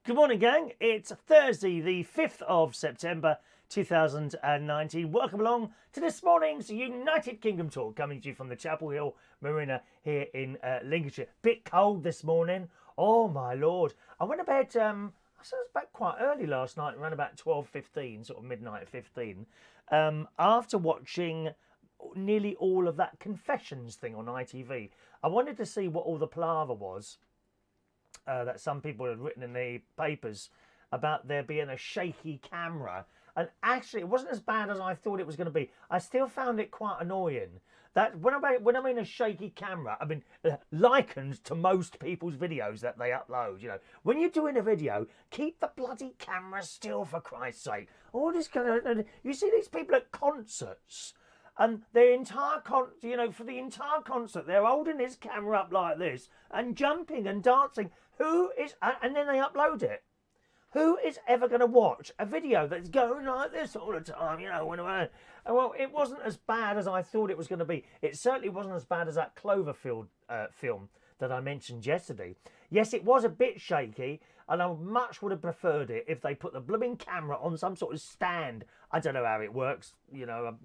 Good morning, gang. It's Thursday, the 5th of September 2019. Welcome along to this morning's United Kingdom talk, coming to you from the Chapel Hill Marina here in Lincolnshire. Bit cold this morning. Oh, my Lord. I went to bed, I was back quite early last night, around about 12:15, sort of midnight 15, after watching nearly all of that confessions thing on ITV. I wanted to see what all the palaver was. That some people had written in the papers about there being a shaky camera. And actually, it wasn't as bad as I thought it was going to be. I still found it quite annoying. That when I mean a shaky camera, I mean likened to most people's videos that they upload. You know, when you're doing a video, keep the bloody camera still, for Christ's sake. All this kind of, you see these people at concerts. And their entire for the entire concert, they're holding this camera up like this and jumping and dancing. And then they upload it. Who is ever going to watch a video that's going like this all the time? You know, well, it wasn't as bad as I thought it was going to be. It certainly wasn't as bad as that Cloverfield film that I mentioned yesterday. Yes, it was a bit shaky, and I much would have preferred it if they put the blooming camera on some sort of stand. I don't know how it works, you know.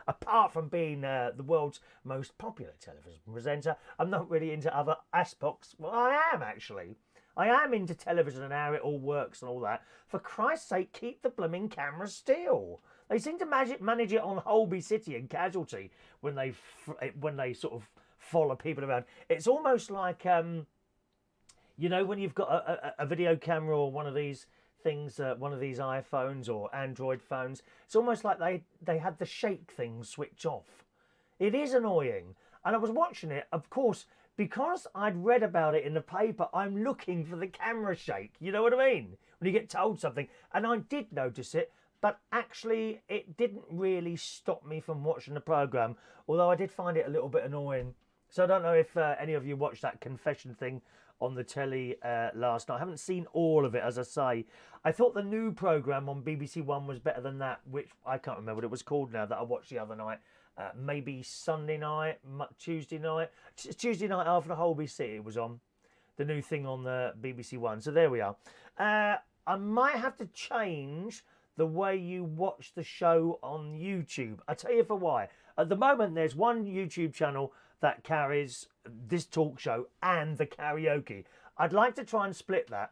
Apart from being the world's most popular television presenter, I'm not really into other aspects. Well, I am, actually. I am into television and how it all works and all that. For Christ's sake, keep the blooming camera still. They seem to manage it on Holby City and Casualty when they sort of follow people around. It's almost like, you know, when you've got a video camera or one of these things, one of these iPhones or Android phones, it's almost like they had the shake thing switch off. It is annoying. And I was watching it, of course, because I'd read about it in the paper, I'm looking for the camera shake. You know what I mean? When you get told something. And I did notice it, but actually it didn't really stop me from watching the programme, although I did find it a little bit annoying. So I don't know if any of you watched that confession thing on the telly last night. I haven't seen all of it, as I say. I thought the new programme on BBC One was better than that, which I can't remember what it was called now, that I watched the other night. Maybe Sunday night, Tuesday night after the Holby City it was on. The new thing on the BBC One. So there we are. I might have to change the way you watch the show on YouTube. I'll tell you for why. At the moment, there's one YouTube channel that carries this talk show and the karaoke. I'd like to try and split that.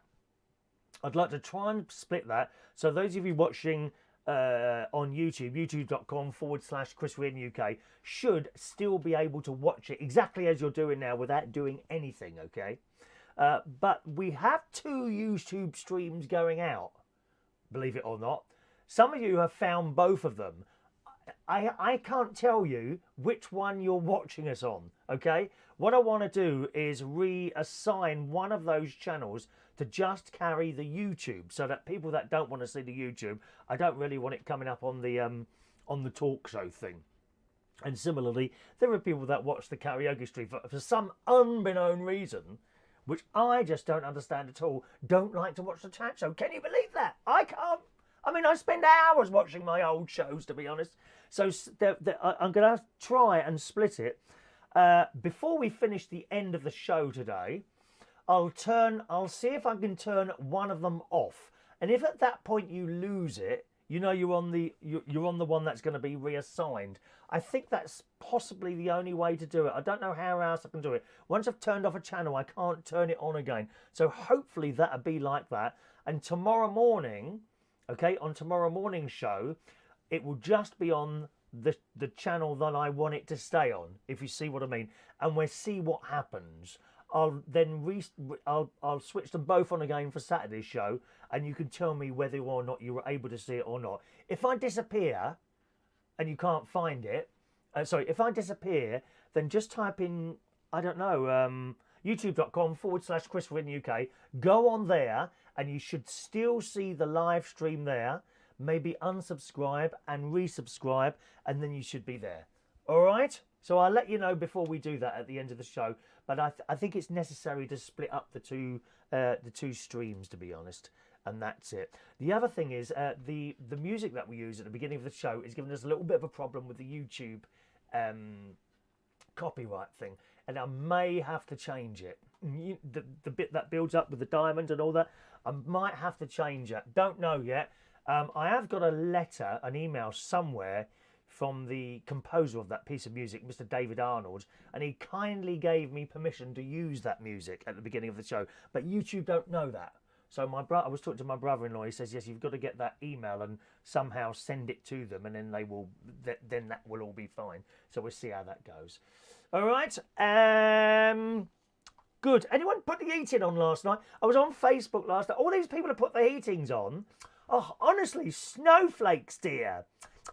So those of you watching on YouTube, youtube.com/ChrisWinUK, should still be able to watch it exactly as you're doing now without doing anything, okay? But we have two YouTube streams going out, believe it or not. Some of you have found both of them. I can't tell you which one you're watching us on, okay? What I want to do is reassign one of those channels to just carry the YouTube, so that people that don't want to see the YouTube, I don't really want it coming up on the talk show thing. And similarly, there are people that watch the karaoke stream for some unbeknown reason, which I just don't understand at all, don't like to watch the chat show. Can you believe that? I can't. I mean, I spend hours watching my old shows, to be honest. So I'm going to try and split it. Before we finish the end of the show today, I'll see if I can turn one of them off. And if at that point you lose it, you know you're on the one that's going to be reassigned. I think that's possibly the only way to do it. I don't know how else I can do it. Once I've turned off a channel, I can't turn it on again. So hopefully that'll be like that. And tomorrow morning, okay, on tomorrow morning's show, it will just be on the channel that I want it to stay on, if you see what I mean. And we'll see what happens. I'll then I'll switch them both on again for Saturday's show, and you can tell me whether or not you were able to see it or not. If I disappear and you can't find it, if I disappear, then just type in, I don't know, youtube.com/ChrisWinUK. Go on there, and you should still see the live stream there. Maybe unsubscribe and resubscribe, and then you should be there. All right? So I'll let you know before we do that at the end of the show. But I think it's necessary to split up the two streams, to be honest. And that's it. The other thing is the music that we use at the beginning of the show is giving us a little bit of a problem with the YouTube copyright thing. And I may have to change it. the bit that builds up with the diamond and all that. I might have to change it. Don't know yet. I have got a letter, an email somewhere from the composer of that piece of music, Mr. David Arnold, and he kindly gave me permission to use that music at the beginning of the show. But YouTube don't know that. So I was talking to my brother-in-law. He says, yes, you've got to get that email and somehow send it to them, and then then that will all be fine. So we'll see how that goes. All right. Good. Anyone put the heating on last night? I was on Facebook last night. All these people have put the heatings on. Oh, honestly, snowflakes, dear.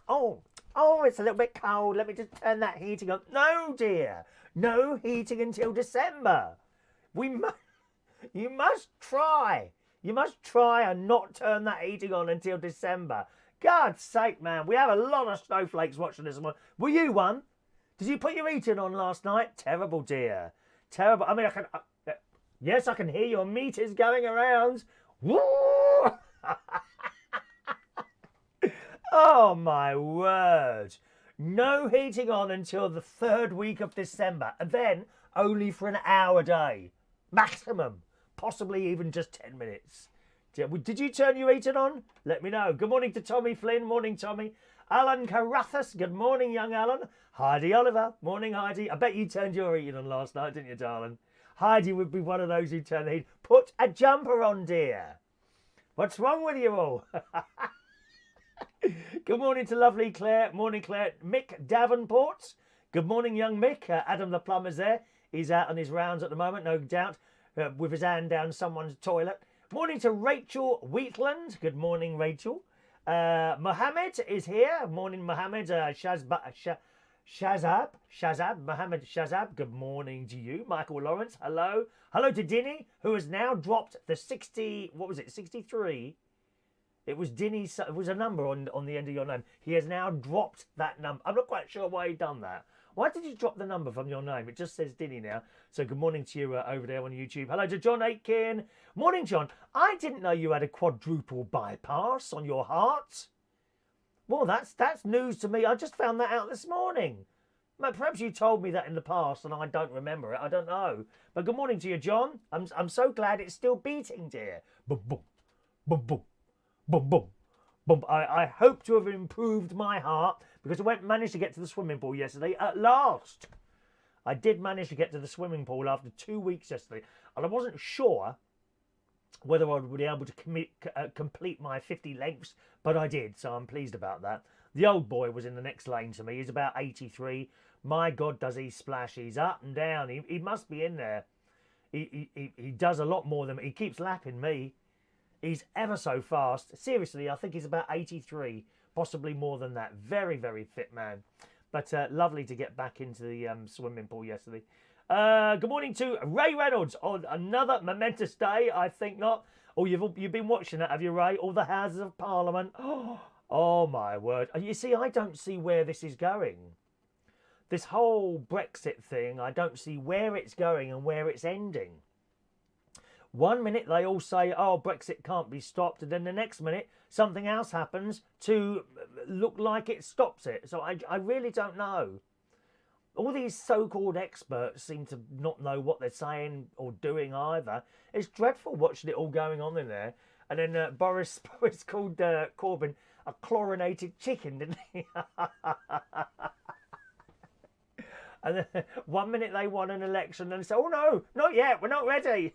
Oh, it's a little bit cold. Let me just turn that heating on. No, dear. No heating until December. You must try. You must try and not turn that heating on until December. God's sake, man. We have a lot of snowflakes watching this morning. Were you one? Did you put your heating on last night? Terrible, dear. Terrible. I mean, yes, I can hear your meters going around. Woo! Oh, my word. No heating on until the 3rd week of December. And then only for an hour a day. Maximum. Possibly even just 10 minutes. Did you turn your heating on? Let me know. Good morning to Tommy Flynn. Morning, Tommy. Alan Carathas. Good morning, young Alan. Heidi Oliver. Morning, Heidi. I bet you turned your heating on last night, didn't you, darling? Heidi would be one of those who turned the heat. Put a jumper on, dear. What's wrong with you all? Good morning to lovely Claire. Morning, Claire. Mick Davenport. Good morning, young Mick. Adam the plumber's there. He's out on his rounds at the moment, no doubt. With his hand down someone's toilet. Morning to Rachel Wheatland. Good morning, Rachel. Mohammed is here. Morning, Mohammed. Shazab. Mohammed Shazab. Good morning to you. Michael Lawrence. Hello. Hello to Dinny, who has now dropped the 60... What was it? 63? It was Dinny's... It was a number on the end of your name. He has now dropped that number. I'm not quite sure why he done that. Why did you drop the number from your name? It just says Dinny now. So good morning to you over there on YouTube. Hello to John Aitken. Morning, John. I didn't know you had a quadruple bypass on your heart. Well, that's news to me. I just found that out this morning. Perhaps you told me that in the past and I don't remember it. I don't know. But good morning to you, John. I'm so glad it's still beating, dear. Boom, boom, boom, boom, boom, boom. I hope to have improved my heart because I managed to get to the swimming pool yesterday at last. I did manage to get to the swimming pool after 2 weeks yesterday, and I wasn't sure whether I would be able to complete my 50 lengths, but I did, so I'm pleased about that. The old boy was in the next lane to me. He's about 83. My God, does he splash. He's up and down. He must be in there. He does a lot more than me. He keeps lapping me. He's ever so fast. Seriously, I think he's about 83, possibly more than that. Very, very fit man. But lovely to get back into the swimming pool yesterday. Good morning to Ray Reynolds on another momentous day. I think not. Oh, you've been watching that, have you, Ray? All the Houses of Parliament. Oh, my word. You see, I don't see where this is going. This whole Brexit thing, I don't see where it's going and where it's ending. 1 minute they all say, oh, Brexit can't be stopped, and then the next minute something else happens to look like it stops it. So I really don't know. All these so-called experts seem to not know what they're saying or doing either. It's dreadful watching it all going on in there. And then Boris called Corbyn a chlorinated chicken, didn't he? And then 1 minute they won an election and they say, oh no, not yet, we're not ready.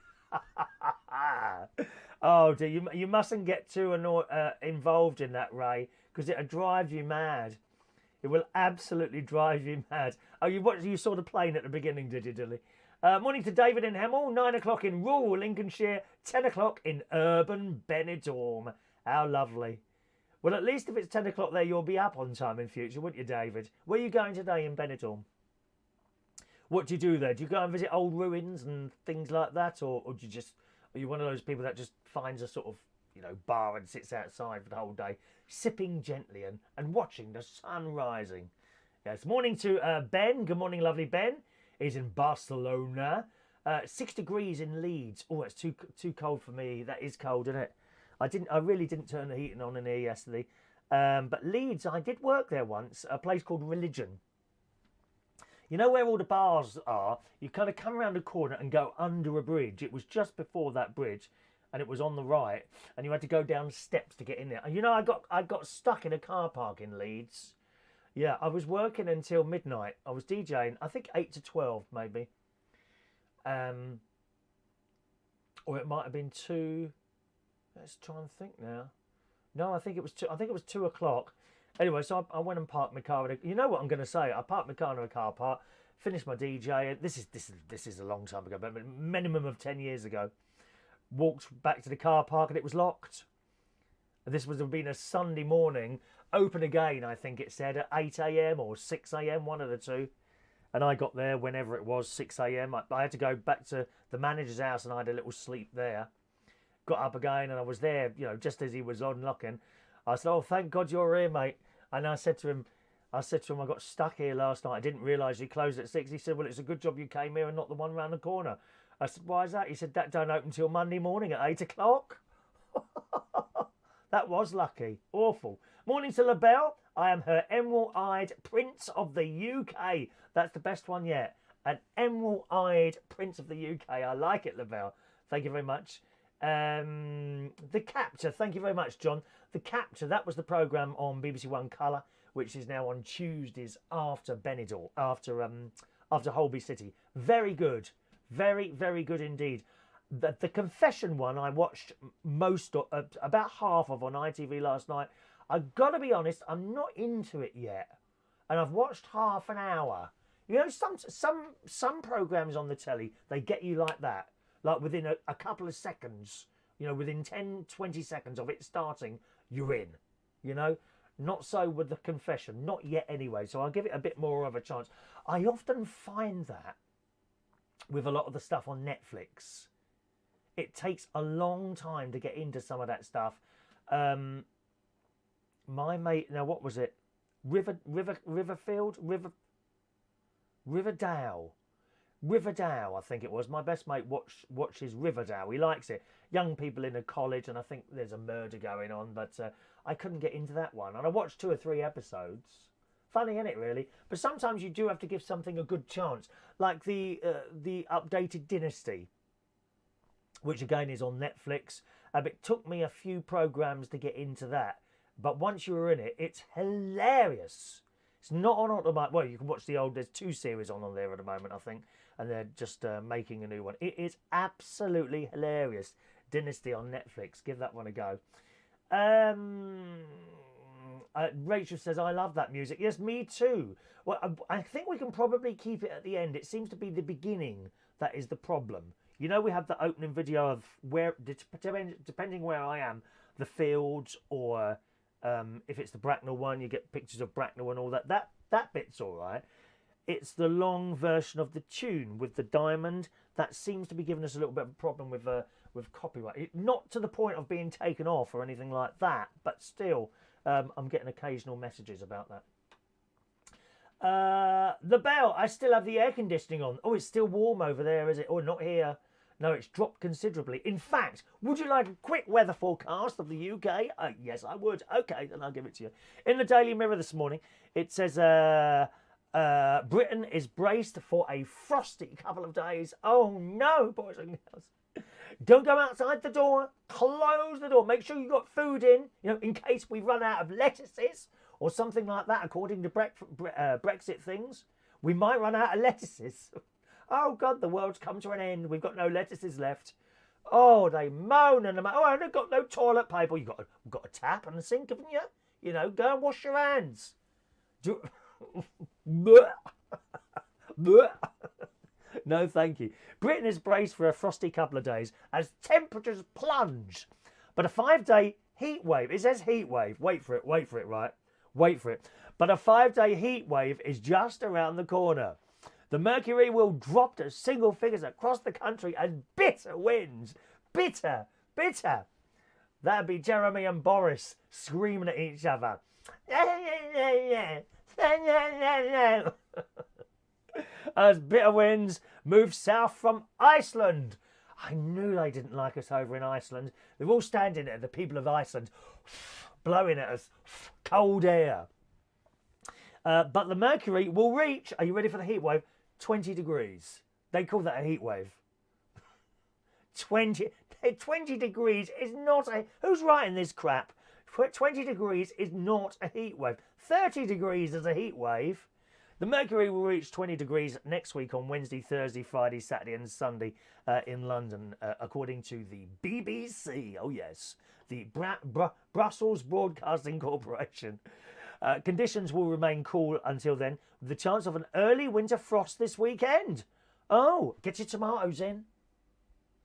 Oh dear, you mustn't get too involved in that, Ray, because it'll drive you mad. It will absolutely drive you mad. Oh, you saw the plane at the beginning, did you, Dilly? Morning to David in Hemel, 9 o'clock in rural Lincolnshire, 10 o'clock in urban Benidorm. How lovely. Well, at least if it's 10 o'clock there, you'll be up on time in future, wouldn't you, David? Where are you going today in Benidorm? What do you do there? Do you go and visit old ruins and things like that? Or do you are you one of those people that just finds a sort of, bar and sits outside for the whole day, sipping gently and watching the sun rising? Yes, morning to Ben. Good morning, lovely Ben. He's in Barcelona. 6 degrees in Leeds. Oh, it's too cold for me. That is cold, isn't it? I really didn't turn the heating on in here yesterday. But Leeds, I did work there once, a place called Religion. You know where all the bars are? You kind of come around the corner and go under a bridge. It was just before that bridge, and it was on the right, and you had to go down steps to get in there. And you know, I got stuck in a car park in Leeds. Yeah, I was working until midnight. I was DJing, I think 8 to 12 maybe. Or it might have been 2. Let's try and think now. No, I think it was 2. I think it was 2 o'clock. Anyway, so I went and parked my car. You know what I'm going to say? I parked my car in a car park, finished my DJ. This is a long time ago, but minimum of 10 years ago. Walked back to the car park and it was locked. This would have been a Sunday morning. Open again, I think it said, at 8 a.m. or 6 a.m., one of the two. And I got there whenever it was, 6 a.m. I had to go back to the manager's house and I had a little sleep there. Got up again and I was there, you know, just as he was unlocking. I said, "Oh, thank God you're here, mate." And I said to him, I got stuck here last night. I didn't realise you closed at 6. He said, "Well, it's a good job you came here and not the one round the corner." I said, "Why is that?" He said, "That don't open till Monday morning at 8 o'clock. That was lucky. Awful. Morning to LaBelle. I am her emerald-eyed Prince of the UK. That's the best one yet. An emerald-eyed Prince of the UK. I like it, LaBelle. Thank you very much. The Capture. Thank you very much, John. The Capture. That was the programme on BBC One Colour, which is now on Tuesdays after Benidorm, after Holby City. Very good. Very, very good indeed. The Confession one I watched about half of on ITV last night. I've got to be honest, I'm not into it yet, and I've watched half an hour. You know, some programs on the telly, they get you like that, like within a couple of seconds. You know, within 10, 20 seconds of it starting, you're in. You know, not so with The Confession, not yet anyway. So I'll give it a bit more of a chance. I often find that with a lot of the stuff on Netflix. It takes a long time to get into some of that stuff. My mate, now what was it? Riverdale, I think it was. My best mate watches Riverdale. He likes it. Young people in a college, and I think there's a murder going on, but I couldn't get into that one. And I watched 2 or 3 episodes. Funny, isn't it, really? But sometimes you do have to give something a good chance, like the updated Dynasty, which again is on Netflix. It took me a few programs to get into that, but once you're in it, it's hilarious. It's not on automatic. Well, you can watch the old. There's 2 series on there at the moment, I think, and they're just making a new one. It is absolutely hilarious. Dynasty on Netflix. Give that one a go. Rachel says, "I love that music." Yes, me too. Well, I think we can probably keep it at the end. It seems to be the beginning that is the problem. You know, we have the opening video of where, depending where I am, the fields, or if it's the Bracknell one, you get pictures of Bracknell and all that. That bit's all right. It's the long version of the tune with the diamond that seems to be giving us a little bit of a problem with copyright. Not to the point of being taken off or anything like that, but still, I'm getting occasional messages about that. The bell. I still have the air conditioning on. Oh, it's still warm over there, is it? Oh, not here. No, it's dropped considerably. In fact, would you like a quick weather forecast of the UK? Yes, I would. Okay, then I'll give it to you. In the Daily Mirror this morning, it says Britain is braced for a frosty couple of days. Oh no, boys and girls. Don't go outside the door. Close the door. Make sure you've got food in, you know, in case we run out of lettuces or something like that, according to Brexit things. We might run out of lettuces. Oh, God, the world's come to an end. We've got no lettuces left. Oh, they moan and moan. Oh, I've got no toilet paper. You've got a tap and a sink, haven't you? You know, go and wash your hands. No, thank you. Britain is braced for a frosty couple of days as temperatures plunge. But a 5-day heat wave. It says heat wave. Wait for it, right? Wait for it. But a 5-day heat wave is just around the corner. The mercury will drop to single figures across the country as bitter winds. Bitter. That'd be Jeremy and Boris screaming at each other. As bitter winds move south from Iceland. I knew they didn't like us over in Iceland. They're all standing there, the people of Iceland, blowing at us cold air. But the mercury will reach, are you ready for the heat wave? 20 degrees. They call that a heat wave. 20 degrees is not a... Who's writing this crap? 20 degrees is not a heat wave. 30 degrees is a heat wave. The mercury will reach 20 degrees next week on Wednesday, Thursday, Friday, Saturday and Sunday in London, according to the BBC. Oh, yes. The Brussels Broadcasting Corporation. Conditions will remain cool until then, with the chance of an early winter frost this weekend. Oh, get your tomatoes in.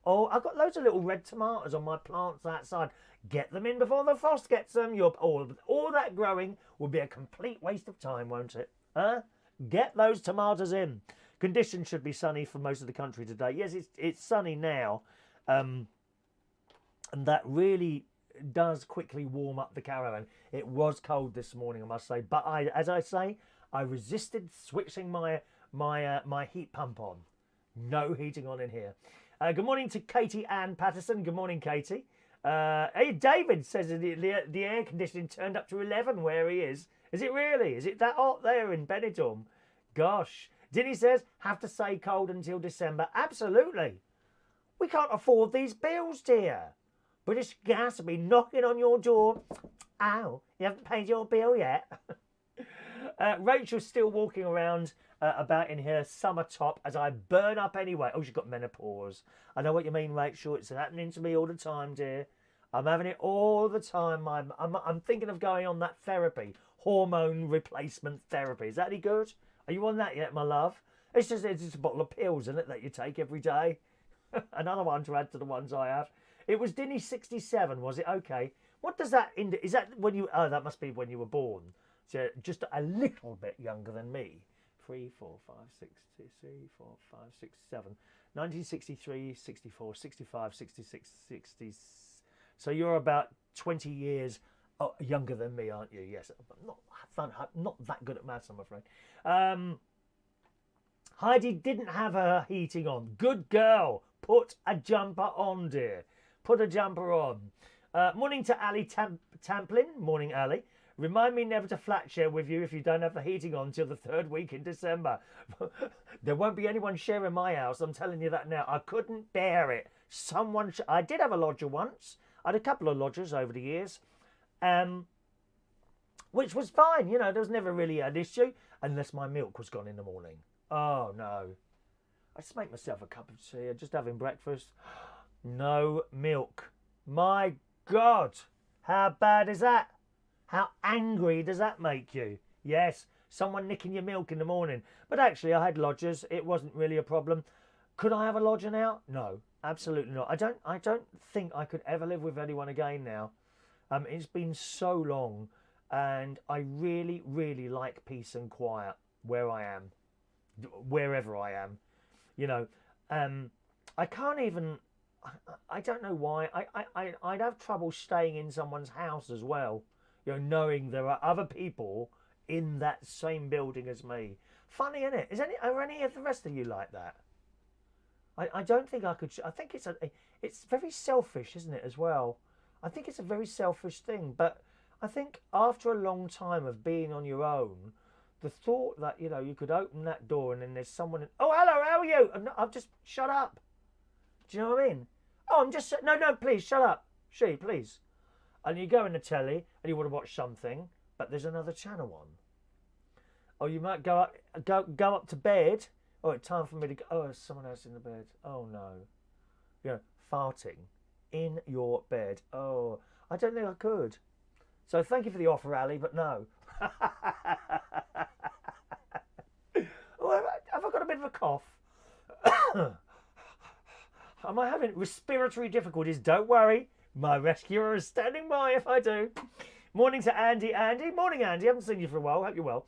Oh, I've got loads of little red tomatoes on my plants outside. Get them in before the frost gets them. All that growing will be a complete waste of time, won't it? Huh? Get those tomatoes in. Conditions should be sunny for most of the country today. Yes, it's sunny now. And that really does quickly warm up the caravan. It was cold this morning, I must say. But as I say, I resisted switching my heat pump on. No heating on in here. Good morning to Katie Ann Patterson. Good morning, Katie. Hey, David says the air conditioning turned up to 11 where he is. Is it really? Is it that hot there in Benidorm? Gosh. Dinny says, have to stay cold until December. Absolutely. We can't afford these bills, dear. British Gas will be knocking on your door. Ow, you haven't paid your bill yet. Rachel's still walking around about in her summer top as I burn up anyway. Oh, she's got menopause. I know what you mean, Rachel. It's happening to me all the time, dear. I'm having it all the time. I'm thinking of going on that therapy, hormone replacement therapy. Is that any good? Are you on that yet, my love? It's just a bottle of pills, isn't it, that you take every day? Another one to add to the ones I have. It was Dinny 67, was it? Okay. What does that is that when you? Oh, that must be when you were born. So just a little bit younger than me. 3, 4, 5, 6, 3, 4, 5, 6, 7. 1963, 64, 65, 66, 60. So you're about 20 years younger than me, aren't you? Yes. Not that good at maths, I'm afraid. Heidi didn't have her heating on. Good girl. Put a jumper on, dear. Put a jumper on. Morning to Ali Tamplin. Morning, Ali. Remind me never to flat share with you if you don't have the heating on till the 3rd week in December. There won't be anyone sharing my house. I'm telling you that now. I couldn't bear it. I did have a lodger once. I had a couple of lodgers over the years. Which was fine. You know, there was never really an issue unless my milk was gone in the morning. Oh, no. I just make myself a cup of tea. I'm just having breakfast. No milk. My God. How bad is that? How angry does that make you? Yes, someone nicking your milk in the morning. But actually, I had lodgers. It wasn't really a problem. Could I have a lodger now? No, absolutely not. I don't think I could ever live with anyone again now. It's been so long, and I really, really like peace and quiet where I am, wherever I am. You know, I can't even. I don't know why. I'd have trouble staying in someone's house as well. You know, knowing there are other people in that same building as me. Funny, isn't it? Are any of the rest of you like that? I don't think I could. I think it's very selfish, isn't it, as well? I think it's a very selfish thing. But I think after a long time of being on your own, the thought that, you know, you could open that door and then there's someone. Oh, hello, how are you? I've just shut up. Do you know what I mean? Oh, I'm just no, please shut up. Please. And you go in the telly and you want to watch something, but there's another channel on. Or you might go up to bed. Oh, it's time for me to go. Oh, there's someone else in the bed. Oh no. You know, farting in your bed. Oh, I don't think I could. So thank you for the offer, Ali, but no. Oh, have I got a bit of a cough? Am I having respiratory difficulties? Don't worry. My rescuer is standing by if I do. Morning to Andy. Morning, Andy. Haven't seen you for a while. Hope you're well.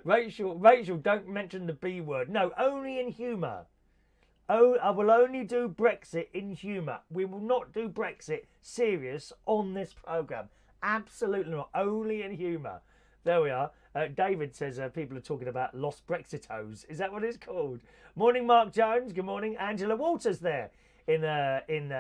Rachel, don't mention the B word. No, only in humour. Oh, I will only do Brexit in humour. We will not do Brexit serious on this programme. Absolutely not. Only in humour. There we are. David says people are talking about lost Brexitos. Is that what it's called? Morning, Mark Jones. Good morning. Angela Walters there in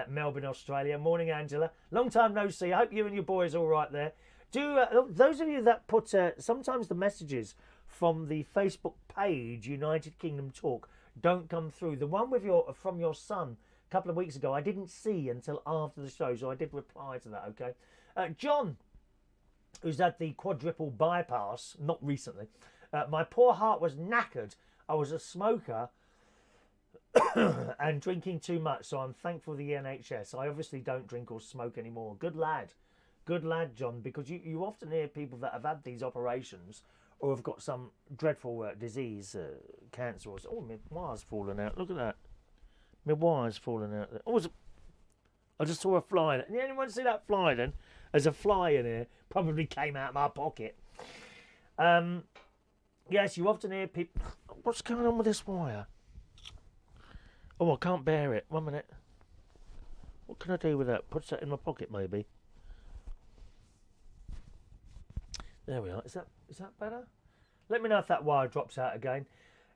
Melbourne, Australia. Morning, Angela. Long time no see. I hope you and your boys are all right there. Those of you that put sometimes the messages from the Facebook page United Kingdom Talk don't come through. The one with from your son a couple of weeks ago, I didn't see until after the show, so I did reply to that. Okay, John, who's had the quadruple bypass, not recently. My poor heart was knackered. I was a smoker and drinking too much, so I'm thankful for the NHS. I obviously don't drink or smoke anymore. Good lad, John, because you often hear people that have had these operations or have got some dreadful disease, cancer or something. Oh, my wire's falling out. Look at that. My wire's falling out. Oh, I just saw a fly. Anyone see that fly then? There's a fly in here. Probably came out of my pocket. Yes, you often hear people... What's going on with this wire? Oh, I can't bear it. 1 minute. What can I do with that? Put that in my pocket, maybe. There we are. Is that better? Let me know if that wire drops out again.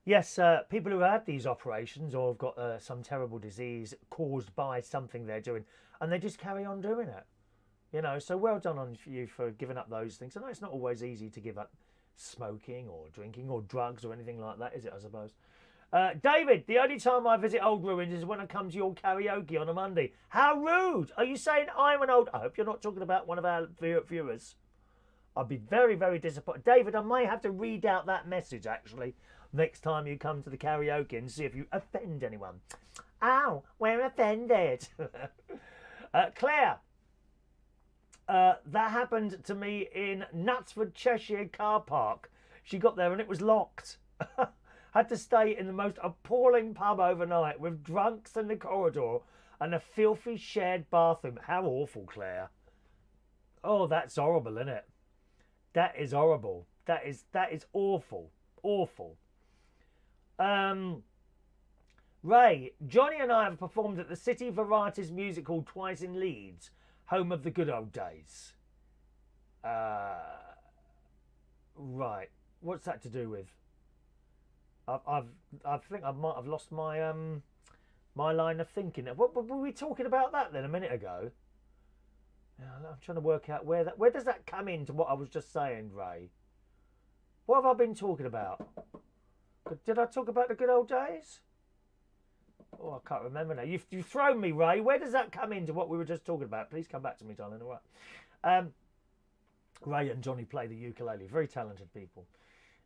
Yes, people who have had these operations or have got some terrible disease caused by something they're doing, and they just carry on doing it. You know, so well done on you for giving up those things. I know it's not always easy to give up smoking or drinking or drugs or anything like that, is it, I suppose? David, the only time I visit old ruins is when I come to your karaoke on a Monday. How rude! Are you saying I'm an old... I hope you're not talking about one of our viewers. I'd be very, very disappointed. David, I may have to read out that message, actually, next time you come to the karaoke and see if you offend anyone. Ow, we're offended. Claire, that happened to me in Knutsford, Cheshire car park. She got there and it was locked. Had to stay in the most appalling pub overnight with drunks in the corridor and a filthy shared bathroom. How awful, Claire. Oh, that's horrible, isn't it? That is horrible. That is awful. Awful. Ray, Johnny and I have performed at the City Varieties Music Hall twice in Leeds, home of the good old days. Right. What's that to do with? I think I might have lost my my line of thinking. What were we talking about that then a minute ago? I'm trying to work out where does that come into what I was just saying, Ray? What have I been talking about? Did I talk about the good old days? Oh, I can't remember now. You've thrown me, Ray. Where does that come into what we were just talking about? Please come back to me, darling. All right. Ray and Johnny play the ukulele. Very talented people.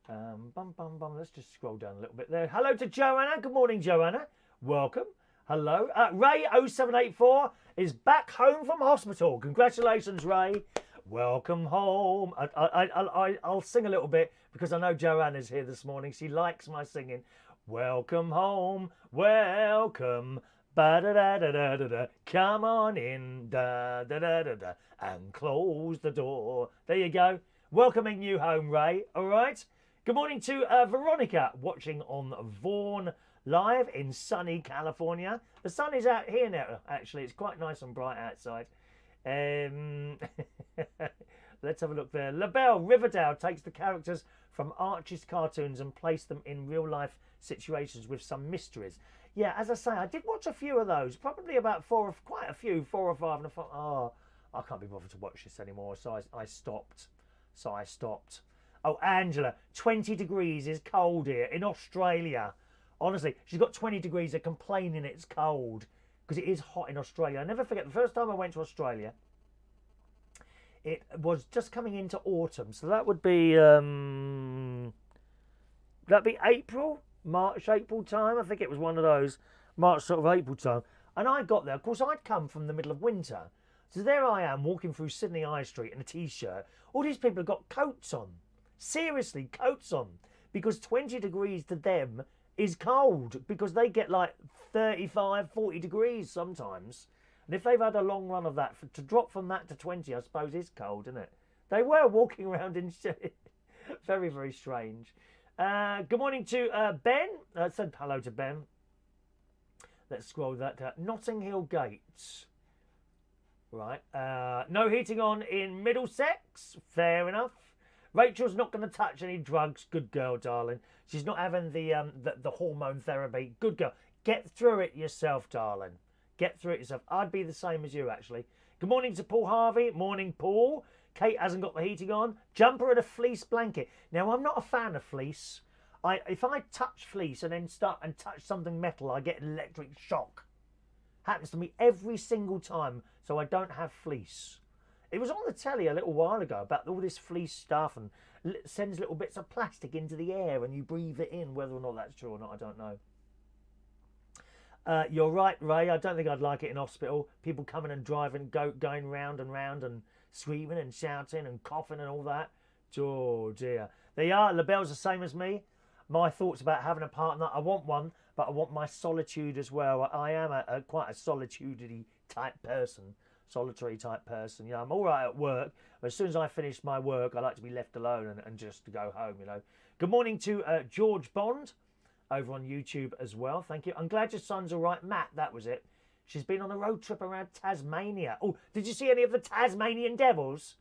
Let's just scroll down a little bit there. Hello to Joanna. Good morning, Joanna. Welcome. Hello. Ray 0784 is back home from hospital. Congratulations, Ray. Welcome home. I'll sing a little bit because I know Joanna's here this morning. She likes my singing. Welcome home. Welcome. Ba-da-da-da-da-da-da. Come on in. Da-da-da-da-da. And close the door. There you go. Welcoming you home, Ray. All right. Good morning to Veronica, watching on Vaughan Live in sunny California. The sun is out here now, actually. It's quite nice and bright outside. Let's have a look there. LaBelle Riverdale takes the characters from Archie's cartoons and place them in real-life situations with some mysteries. Yeah, as I say, I did watch a few of those. Probably about quite a few, 4 or 5. And I thought, oh, I can't be bothered to watch this anymore. So I stopped. Oh, Angela, 20 degrees is cold here in Australia. Honestly, she's got 20 degrees. They're complaining it's cold because it is hot in Australia. I never forget the first time I went to Australia. It was just coming into autumn, so that would be April, April time. I think it was one of those March sort of April time. And I got there. Of course, I'd come from the middle of winter, so there I am walking through Sydney High Street in a t-shirt. All these people have got coats on. Seriously, coats on, because 20 degrees to them is cold because they get like 35, 40 degrees sometimes. And if they've had a long run of that, to drop from that to 20, I suppose is cold, isn't it? They were walking around in shit. Very, very strange. Good morning to Ben. Said hello to Ben. Let's scroll that down. Notting Hill Gates. Right. No heating on in Middlesex. Fair enough. Rachel's not going to touch any drugs. Good girl, darling. She's not having the hormone therapy. Good girl. Get through it yourself, darling. Get through it yourself. I'd be the same as you, actually. Good morning to Paul Harvey. Morning, Paul. Kate hasn't got the heating on. Jumper and a fleece blanket. Now, I'm not a fan of fleece. If I touch fleece and then start and touch something metal, I get an electric shock. Happens to me every single time, so I don't have fleece. It was on the telly a little while ago about all this fleece stuff and sends little bits of plastic into the air and you breathe it in. Whether or not that's true or not, I don't know. You're right, Ray. I don't think I'd like it in hospital. People coming and driving, going round and round and screaming and shouting and coughing and all that. Oh dear. They are. LaBelle's the same as me. My thoughts about having a partner. I want one, but I want my solitude as well. I am quite a solitude-y type person. Solitary type person. You know, I'm all right at work, but as soon as I finish my work, I like to be left alone and just to go home, you know. Good morning to George Bond over on YouTube as well. Thank you. I'm glad your son's all right. Matt, that was it. She's been on a road trip around Tasmania. Oh, did you see any of the Tasmanian Devils?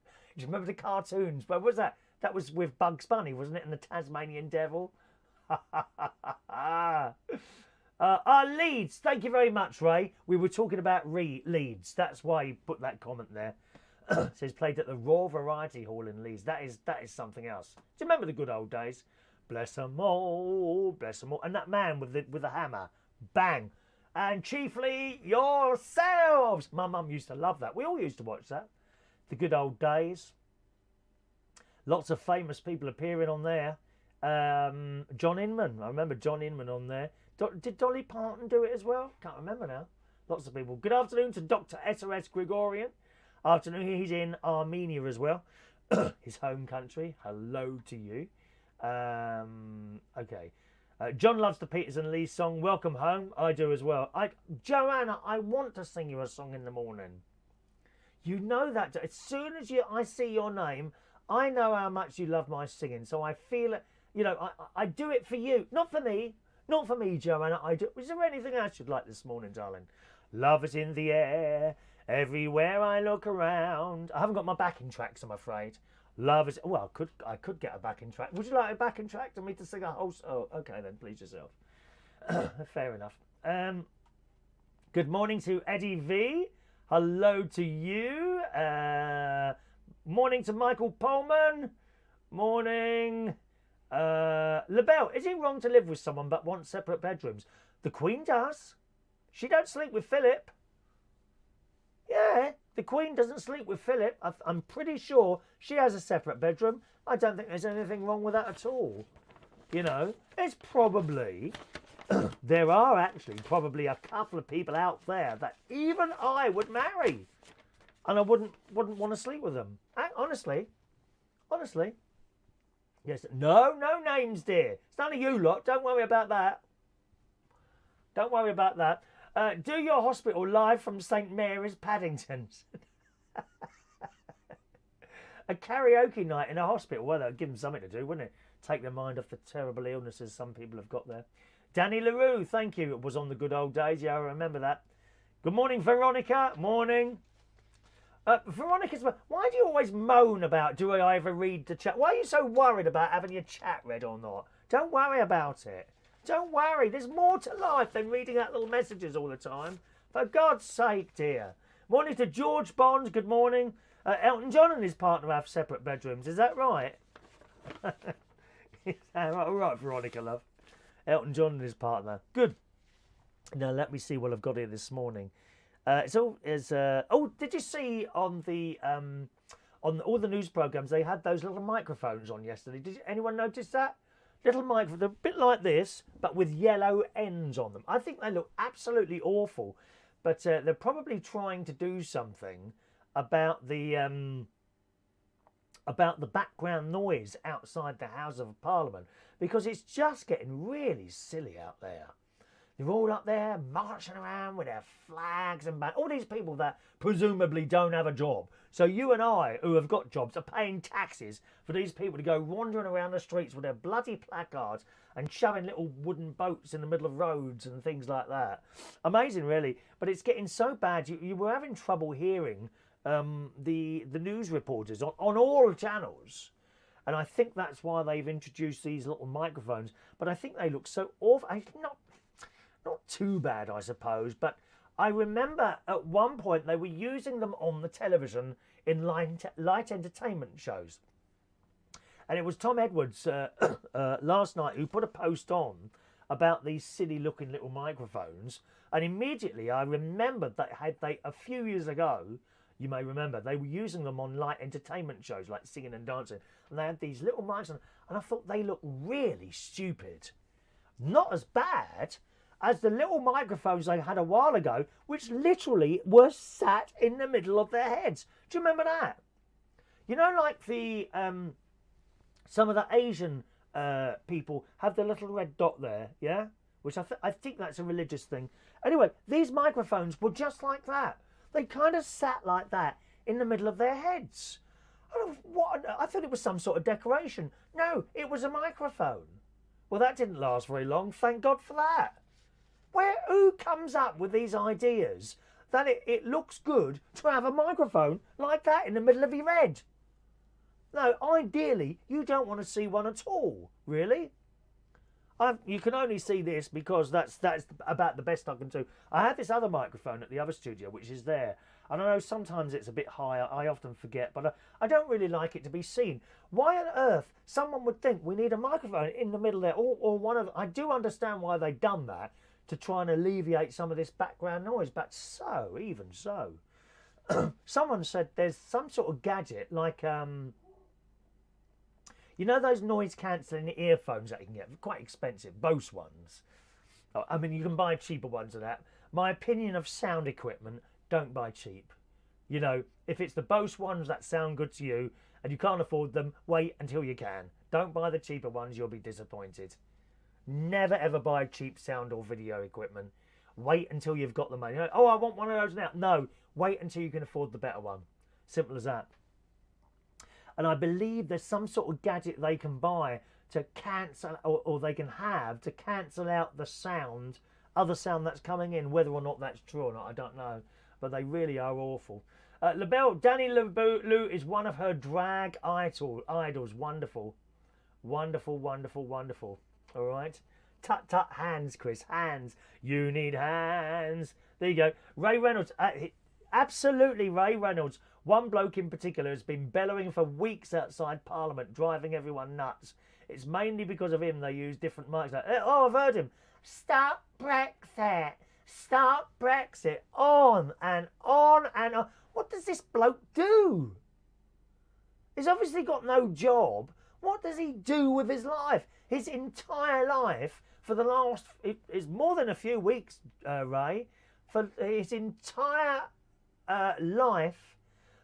Do you remember the cartoons? Where was that? That was with Bugs Bunny, wasn't it? And the Tasmanian Devil. Leeds. Thank you very much, Ray. We were talking about Leeds. That's why you put that comment there. It says played at the Royal Variety Hall in Leeds. That is something else. Do you remember the good old days? Bless them all, bless them all. And that man with the hammer, bang. And chiefly yourselves. My mum used to love that. We all used to watch that. The good old days. Lots of famous people appearing on there. John Inman. I remember John Inman on there. Did Dolly Parton do it as well? Can't remember now. Lots of people. Good afternoon to Dr. SOS Gregorian. Afternoon. He's in Armenia as well. His home country. Hello to you. Okay. John loves the Peters and Lee song, Welcome Home. I do as well. Joanna, I want to sing you a song in the morning. You know that. As soon as I see your name, I know how much you love my singing. So I feel it. You know, I do it for you. Not for me. Not for me, Joanna. I do. Is there anything else you'd like this morning, darling? Love is in the air. Everywhere I look around. I haven't got my backing tracks, I'm afraid. Love is... Well, I could get a backing track. Would you like a backing track to me to sing a whole... Oh, okay then. Please yourself. Fair enough. Good morning to Eddie V. Hello to you. Morning to Michael Pullman. Morning. LaBelle, is it wrong to live with someone but want separate bedrooms? The Queen does. She don't sleep with Philip. Yeah, the Queen doesn't sleep with Philip. I'm pretty sure she has a separate bedroom. I don't think there's anything wrong with that at all. You know, it's probably... there are actually probably a couple of people out there that even I would marry. And I wouldn't want to sleep with them. Honestly. Yes. No names, dear. It's none of you lot. Don't worry about that. Don't worry about that. Do your hospital live from St Mary's, Paddington. A karaoke night in a hospital. Well, that would give them something to do, wouldn't it? Take their mind off the terrible illnesses some people have got there. Danny LaRue, thank you. It was on the good old days. Yeah, I remember that. Good morning, Veronica. Morning. Veronica's, why do you always moan about do I ever read the chat? Why are you so worried about having your chat read or not? Don't worry about it. Don't worry. There's more to life than reading out little messages all the time. For God's sake, dear. Morning to George Bond. Good morning. Elton John and his partner have separate bedrooms. Is that right? All right, Veronica, love. Elton John and his partner. Good. Now, let me see what I've got here this morning. Oh, did you see on all the news programmes they had those little microphones on yesterday? Did anyone notice that? Little microphone, they're a bit like this, but with yellow ends on them. I think they look absolutely awful, but they're probably trying to do something about the background noise outside the House of Parliament, because it's just getting really silly out there. They're all up there marching around with their flags and all these people that presumably don't have a job. So you and I, who have got jobs, are paying taxes for these people to go wandering around the streets with their bloody placards and shoving little wooden boats in the middle of roads and things like that. Amazing, really. But it's getting so bad. You were having trouble hearing the news reporters on all channels. And I think that's why they've introduced these little microphones. But I think they look so awful. Not too bad, I suppose, but I remember at one point they were using them on the television in light entertainment shows. And it was Tom Edwards last night who put a post on about these silly looking little microphones. And immediately I remembered that a few years ago, you may remember, they were using them on light entertainment shows like singing and dancing. And they had these little mics on, and I thought they looked really stupid. Not as bad as the little microphones they had a while ago, which literally were sat in the middle of their heads. Do you remember that? You know, like the some of the Asian people have the little red dot there, yeah? Which I think that's a religious thing. Anyway, these microphones were just like that. They kind of sat like that in the middle of their heads. I thought it was some sort of decoration. No, it was a microphone. Well, that didn't last very long. Thank God for that. Who comes up with these ideas that it looks good to have a microphone like that in the middle of your head? No, ideally, you don't want to see one at all, really. You can only see this because that's about the best I can do. I have this other microphone at the other studio, which is there. And I know sometimes it's a bit higher. I often forget, but I don't really like it to be seen. Why on earth someone would think we need a microphone in the middle there? Or one of... I do understand why they've done that, to try and alleviate some of this background noise. But even so, someone said there's some sort of gadget like... you know those noise-cancelling earphones that you can get? Quite expensive, Bose ones. I mean, you can buy cheaper ones of that. My opinion of sound equipment, don't buy cheap. You know, if it's the Bose ones that sound good to you and you can't afford them, wait until you can. Don't buy the cheaper ones, you'll be disappointed. Never ever buy cheap sound or video equipment. Wait until you've got the money. Oh, I want one of those now. No, wait until you can afford the better one. Simple as that. And I believe there's some sort of gadget they can buy to cancel, or they can have to cancel out the sound, other sound that's coming in. Whether or not that's true or not, I don't know. But they really are awful. LaBelle, Danny Lou is one of her drag idols. Wonderful. Wonderful, wonderful, wonderful. All right. Tut, tut, hands, Chris. Hands. You need hands. There you go. Ray Reynolds. Absolutely, Ray Reynolds. One bloke in particular has been bellowing for weeks outside Parliament, driving everyone nuts. It's mainly because of him they use different mics. Like, oh, I've heard him. Stop Brexit. Stop Brexit. On and on and on. What does this bloke do? He's obviously got no job. What does he do with his life? His entire life for the last... It's more than a few weeks, Ray. For his entire life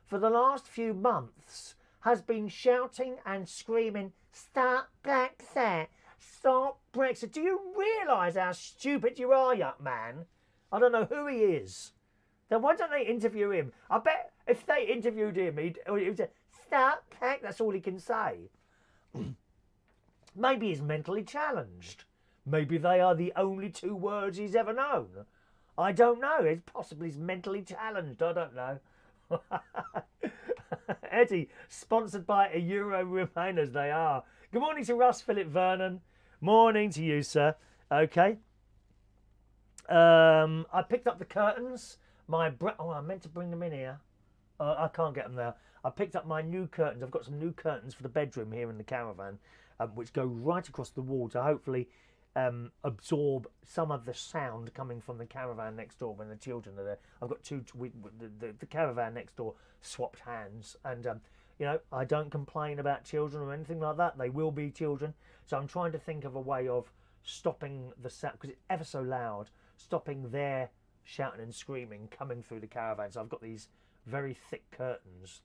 for the last few months has been shouting and screaming, stop Brexit, stop Brexit. Do you realise how stupid you are, young man? I don't know who he is. Then why don't they interview him? I bet if they interviewed him, he'd say, stop Brexit. That's all he can say. Maybe he's mentally challenged. Maybe they are the only two words he's ever known. I don't know. It's possibly he's mentally challenged. I don't know. Eddie, sponsored by a Euro Remainers, they are. Good morning to Russ Philip Vernon. Morning to you, sir. Okay. I picked up the curtains. I meant to bring them in here. I can't get them there. I picked up my new curtains. I've got some new curtains for the bedroom here in the caravan, which go right across the wall to hopefully absorb some of the sound coming from the caravan next door when the children are there. I've got the caravan next door swapped hands, and you know, I don't complain about children or anything like that. They will be children, so I'm trying to think of a way of stopping the sound, because it's ever so loud, stopping their shouting and screaming coming through the caravan. So I've got these very thick curtains.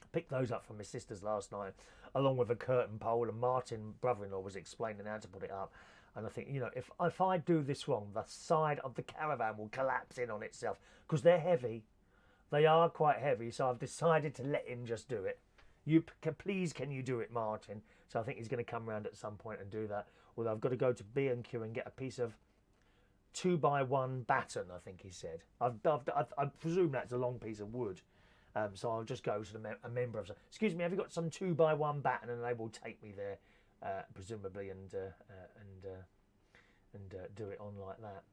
I picked those up from my sisters last night, along with a curtain pole, and Martin, brother-in-law, was explaining how to put it up. And I think, you know, if I do this wrong, the side of the caravan will collapse in on itself, because they're heavy. They are quite heavy, so I've decided to let him just do it. Please, can you do it, Martin? So I think he's going to come round at some point and do that. Although I've got to go to B&Q and get a piece of 2x1 batten, I think he said. I presume that's a long piece of wood. So I'll just go to a member of... Excuse me, have you got some 2x1 batten? And they will take me there, presumably, and do it on like that.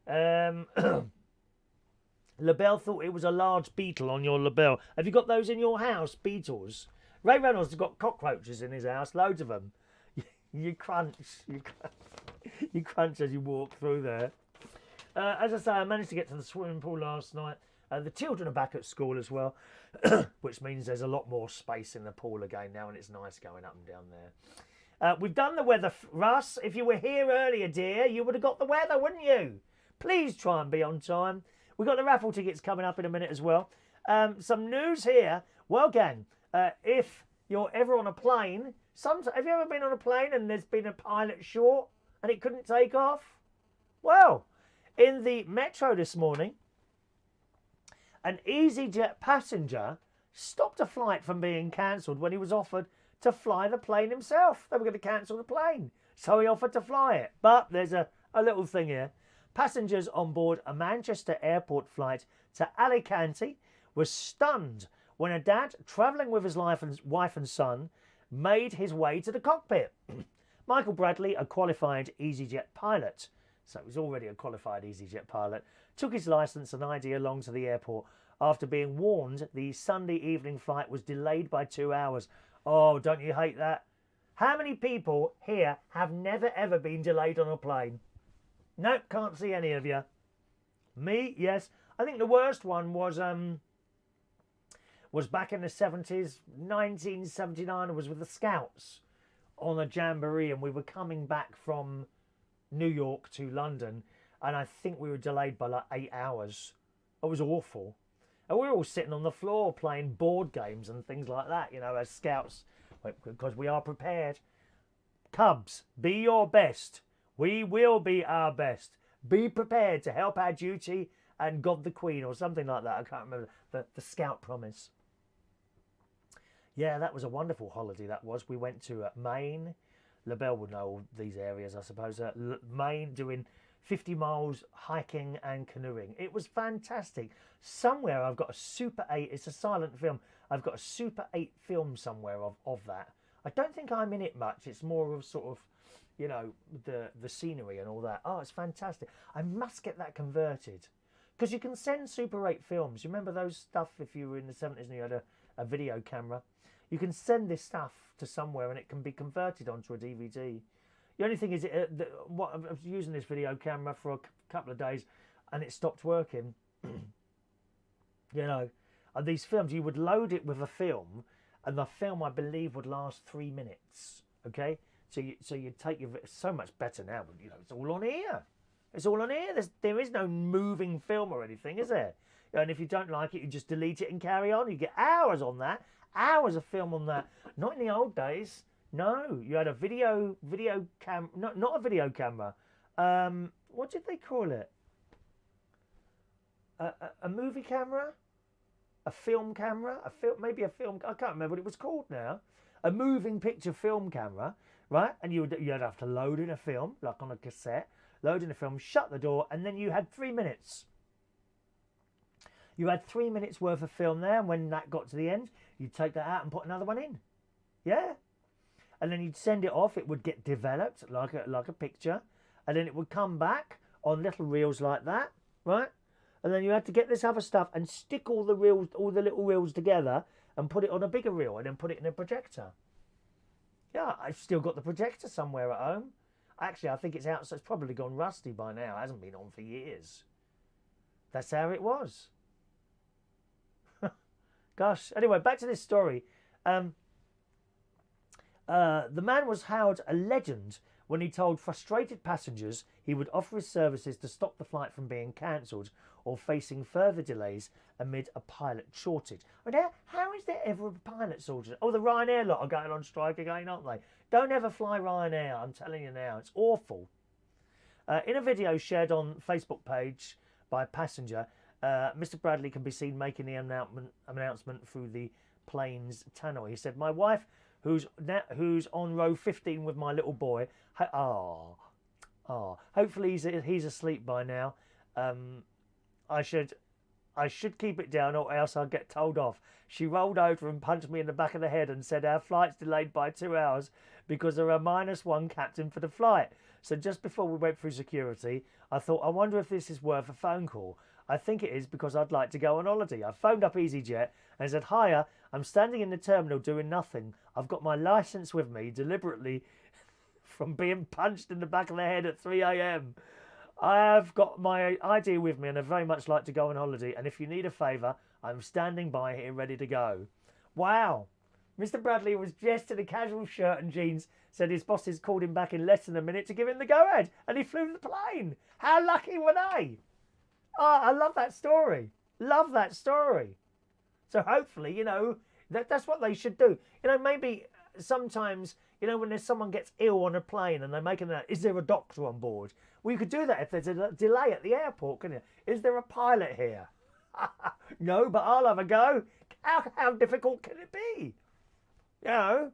LaBelle thought it was a large beetle on your LaBelle. Have you got those in your house, beetles? Ray Reynolds has got cockroaches in his house, loads of them. You crunch, you crunch as you walk through there. As I say, I managed to get to the swimming pool last night. The children are back at school as well, which means there's a lot more space in the pool again now, and it's nice going up and down there. We've done the weather, Russ. If you were here earlier, dear, you would have got the weather, wouldn't you? Please try and be on time. We've got the raffle tickets coming up in a minute as well. Some news here. Well, gang, if you're ever on a plane, have you ever been on a plane and there's been a pilot short and it couldn't take off? Well, in the metro this morning, an EasyJet passenger stopped a flight from being cancelled when he was offered to fly the plane himself. They were going to cancel the plane, so he offered to fly it. But there's a little thing here. Passengers on board a Manchester airport flight to Alicante were stunned when a dad travelling with his wife and son made his way to the cockpit. Michael Bradley, a qualified EasyJet pilot, so he was already a qualified EasyJet pilot, took his licence and ID along to the airport after being warned the Sunday evening flight was delayed by 2 hours. Oh, don't you hate that? How many people here have never ever been delayed on a plane? Nope, can't see any of you. Me, yes. I think the worst one was back in the 70s, 1979. I was with the Scouts on a jamboree and we were coming back from New York to London and I think we were delayed by like 8 hours. It was awful. And we were all sitting on the floor playing board games and things like that, you know, as Scouts, because we are prepared. Cubs, be your best. We will be our best. Be prepared to help our duty and God the Queen or something like that. I can't remember the Scout promise. Yeah, that was a wonderful holiday that was. We went to Maine. LaBelle would know all these areas, I suppose. Maine, doing 50 miles hiking and canoeing. It was fantastic. Somewhere I've got a Super 8. It's a silent film. I've got a Super 8 film somewhere of that. I don't think I'm in it much. It's more of sort of, you know, the scenery and all that. Oh, it's fantastic. I must get that converted. Because you can send Super 8 films. You remember those stuff if you were in the 70s and you had a video camera? You can send this stuff to somewhere and it can be converted onto a DVD. The only thing is, I was using this video camera for a couple of days and it stopped working. You know, and these films, you would load it with a film and the film, I believe, would last 3 minutes. Okay? So you take it's so much better now, but you know, it's all on here. It's all on here. There is no moving film or anything, is there? And if you don't like it, you just delete it and carry on. You get hours on that. Hours of film on that. Not in the old days. No, you had a video cam. Not a video camera. What did they call it? A movie camera, a film camera, maybe a film. I can't remember what it was called now. A moving picture film camera, right? And you'd have to load in a film, like on a cassette. Load in a film, shut the door, and then you had 3 minutes. You had 3 minutes worth of film there, and when that got to the end, you'd take that out and put another one in. Yeah. And then you'd send it off. It would get developed like a picture, and then it would come back on little reels like that, right? And then you had to get this other stuff and stick all the little reels together and put it on a bigger reel and then put it in a projector. Yeah, I've still got the projector somewhere at home. Actually, I think it's out, so it's probably gone rusty by now. It hasn't been on for years. That's how it was. Gosh. Anyway, back to this story. The man was hailed a legend when he told frustrated passengers he would offer his services to stop the flight from being cancelled or facing further delays amid a pilot shortage. I mean, how is there ever a pilot shortage? Oh, the Ryanair lot are going on strike again, aren't they? Don't ever fly Ryanair, I'm telling you now. It's awful. In a video shared on Facebook page by a passenger, Mr. Bradley can be seen making the announcement through the plane's tannoy. He said, "My wife, who's on row 15 with my little boy, hopefully he's asleep by now. I should I should keep it down or else I'll get told off. She rolled over and punched me in the back of the head and said our flight's delayed by 2 hours because there are -1 captain for the flight. So just before we went through security, I thought, I wonder if this is worth a phone call. I think it is because I'd like to go on holiday. I phoned up EasyJet and said, hiya, I'm standing in the terminal doing nothing. I've got my licence with me deliberately from being punched in the back of the head at 3 a.m. I have got my ID with me and I very much like to go on holiday. And if you need a favour, I'm standing by here ready to go. Wow. Mr. Bradley was dressed in a casual shirt and jeans, said his bosses called him back in less than a minute to give him the go-ahead. And he flew the plane. How lucky were they? Oh, I love that story. Love that story. So hopefully, you know, that's what they should do. You know, maybe sometimes, you know, when there's someone gets ill on a plane and they're making that, is there a doctor on board? Well, you could do that if there's a delay at the airport, couldn't you? Is there a pilot here? No, but I'll have a go. How difficult can it be? You know,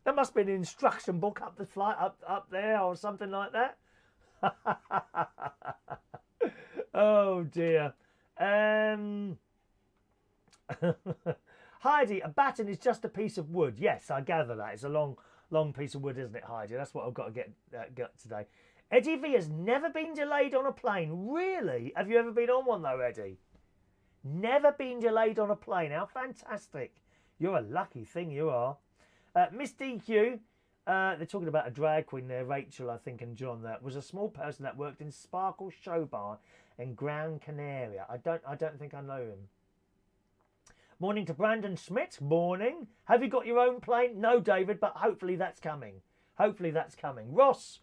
there must be an instruction book up the flight up there or something like that. Oh dear. Heidi, a baton is just a piece of wood. Yes, I gather that. It's a long piece of wood, isn't it, Heidi? That's what I've got to get today. Eddie V has never been delayed on a plane. Really? Have you ever been on one though, Eddie? Never been delayed on a plane. How fantastic. You're a lucky thing, you are. Miss DQ, they're talking about a drag queen there, Rachel, I think, and John, that was a small person that worked in Sparkle Show Bar in Gran Canaria. I don't think I know him. Morning to Brandon Schmidt. Morning. Have you got your own plane? No, David, but hopefully that's coming. Hopefully that's coming. Ross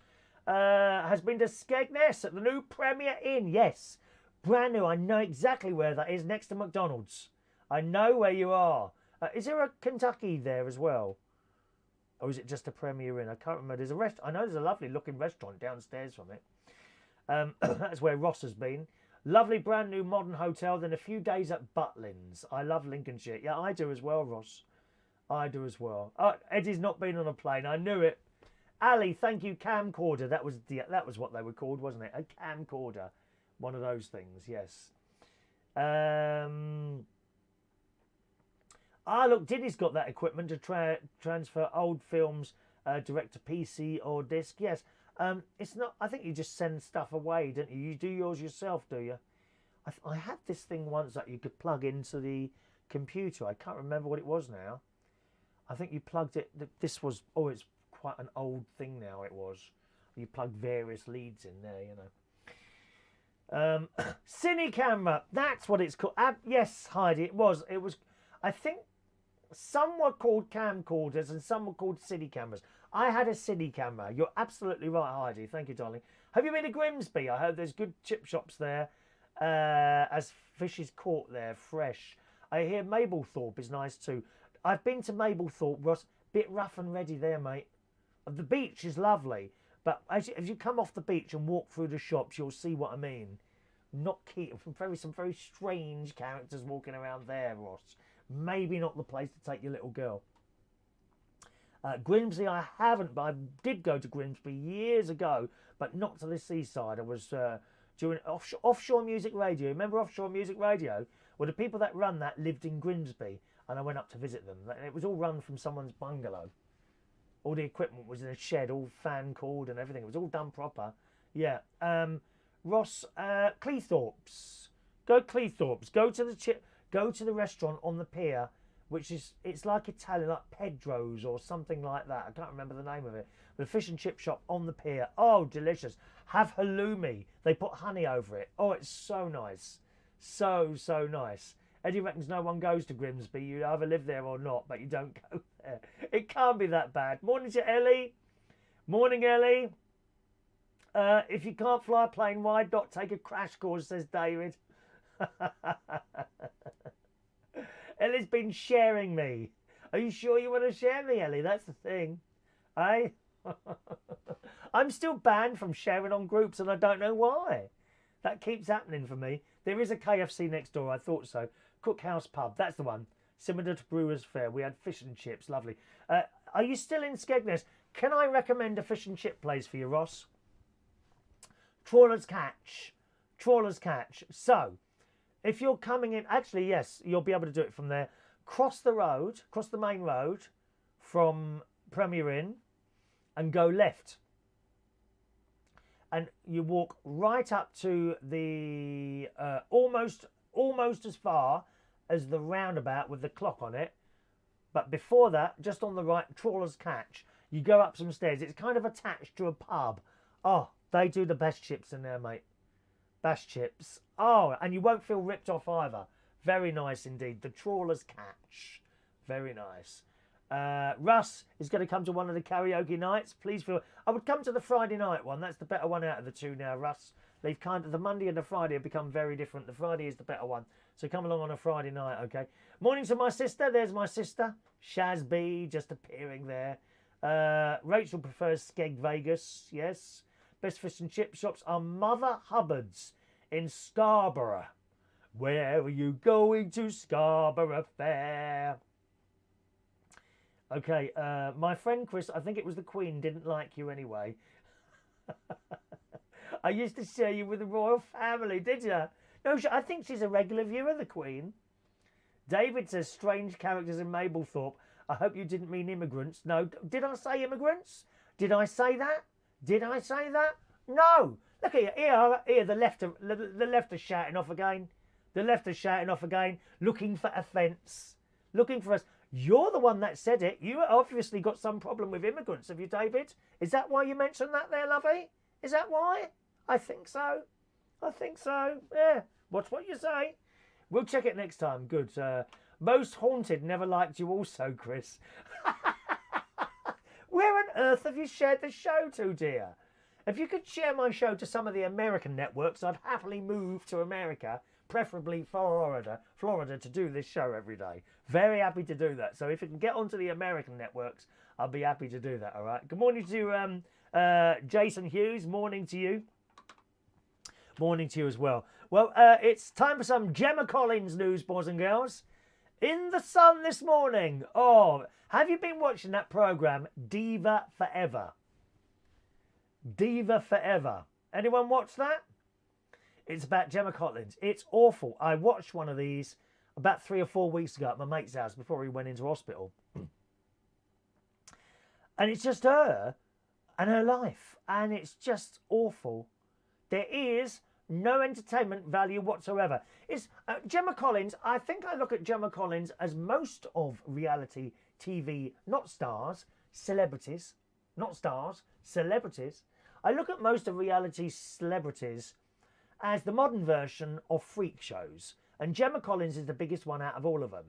has been to Skegness at the new Premier Inn. Yes, brand new. I know exactly where that is, next to McDonald's. I know where you are. Is there a Kentucky there as well? Or is it just a Premier Inn? I can't remember. There's a I know there's a lovely looking restaurant downstairs from it. That's where Ross has been. Lovely brand new modern hotel. Then a few days at Butlins. I love Lincolnshire. Yeah, I do as well, Ross. I do as well. Oh, Eddie's not been on a plane. I knew it. Ali, thank you. Camcorder. That was what they were called, wasn't it? A camcorder. One of those things. Yes. Look, Diddy's got that equipment to transfer old films direct to PC or disc. Yes. It's not. I think you just send stuff away, don't you? You do yours yourself, do you? I had this thing once that you could plug into the computer. I can't remember what it was now. I think you plugged it. This was. Oh, it's quite an old thing now. It was. You plugged various leads in there, you know. Cine camera. That's what it's called. Yes, Heidi. It was. I think some were called camcorders and some were called cine cameras. I had a cine camera. You're absolutely right, Heidi. Thank you, darling. Have you been to Grimsby? I heard there's good chip shops there. As fish is caught there, fresh. I hear Mablethorpe is nice too. I've been to Mablethorpe, Ross. Bit rough and ready there, mate. The beach is lovely, but as you come off the beach and walk through the shops, you'll see what I mean. Not key. Some very strange characters walking around there, Ross. Maybe not the place to take your little girl. Grimsby, I haven't, but I did go to Grimsby years ago, but not to the seaside. I was doing offshore music radio. Remember offshore music radio? Well, the people that run that lived in Grimsby, and I went up to visit them. It was all run from someone's bungalow. All the equipment was in a shed, all fan called and everything. It was all done proper. Yeah. Ross, Cleethorpes. Go Cleethorpes. Go to the restaurant on the pier, which is, it's like Italian, like Pedro's or something like that. I can't remember the name of it. But a fish and chip shop on the pier. Oh, delicious. Have halloumi. They put honey over it. Oh, it's so nice. So nice. Eddie reckons no one goes to Grimsby. You either live there or not, but you don't go there. It can't be that bad. Morning to Ellie. Morning, Ellie. If you can't fly a plane, why not take a crash course, says David. Ellie's been sharing me. Are you sure you want to share me, Ellie? That's the thing. Eh? I'm still banned from sharing on groups and I don't know why. That keeps happening for me. There is a KFC next door. I thought so. Cookhouse Pub. That's the one. Similar to Brewers Fare. We had fish and chips. Lovely. Are you still in Skegness? Can I recommend a fish and chip place for you, Ross? Trawlers Catch. Trawlers Catch. So, if you're coming in, actually, yes, you'll be able to do it from there. Cross the road, cross the main road from Premier Inn and go left. And you walk right up to the almost as far as the roundabout with the clock on it. But before that, just on the right, Trawlers Catch. You go up some stairs. It's kind of attached to a pub. Oh, they do the best chips in there, mate. Bash chips. Oh, and you won't feel ripped off either. Very nice indeed. The Trawlers Catch. Very nice. Russ is going to come to one of the karaoke nights. Please feel... I would come to the Friday night one. That's the better one out of the two now, Russ. They've kind of... The Monday and the Friday have become very different. The Friday is the better one. So come along on a Friday night, okay? Morning to my sister. There's my sister. Shaz B, just appearing there. Rachel prefers Skeg Vegas. Yes. Best fish and chip shops are Mother Hubbard's in Scarborough. Where are you going to Scarborough Fair? Okay, my friend Chris, I think it was the Queen, didn't like you anyway. I used to share you with the royal family, did you? No, I think she's a regular viewer, the Queen. David says, strange characters in Mablethorpe. I hope you didn't mean immigrants. No, did I say immigrants? Did I say that? Did I say that? No. Look here, here the left are shouting off again. The left are shouting off again, looking for offence. Looking for us. You're the one that said it. You obviously got some problem with immigrants, have you, David? Is that why you mentioned that there, lovey? Is that why? I think so. I think so. Yeah. Watch what you say. We'll check it next time. Good. Most Haunted never liked you also, Chris. Where on earth have you shared the show to, dear? If you could share my show to some of the American networks, I'd happily move to America, preferably Florida, to do this show every day. Very happy to do that. So if you can get onto the American networks, I'll be happy to do that, all right? Good morning to Jason Hughes. Morning to you. Morning to you as well. Well, it's time for some Gemma Collins news, boys and girls. In the Sun this morning. Oh, have you been watching that programme, Diva Forever? Diva Forever. Anyone watch that? It's about Gemma Collins. It's awful. I watched one of these about 3 or 4 weeks ago at my mate's house before he went into hospital. And it's just her and her life. And it's just awful. There is no entertainment value whatsoever. It's Gemma Collins. I think I look at Gemma Collins as most of reality TV, not stars, celebrities, not stars, celebrities. I look at most of reality celebrities as the modern version of freak shows. And Gemma Collins is the biggest one out of all of them.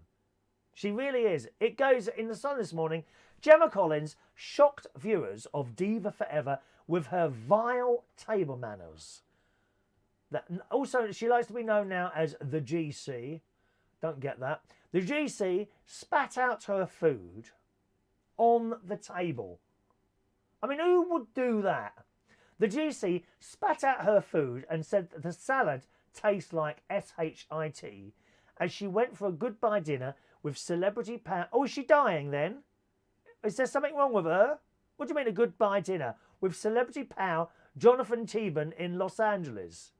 She really is. It goes in the Sun this morning. Gemma Collins shocked viewers of Diva Forever with her vile table manners. Also, she likes to be known now as the GC. Don't get that. The GC spat out her food on the table. I mean, who would do that? The GC spat out her food and said that the salad tastes like SHIT as she went for a goodbye dinner with celebrity power. Oh, is she dying then? Is there something wrong with her? What do you mean a goodbye dinner with celebrity pal Jonathan Teben in Los Angeles?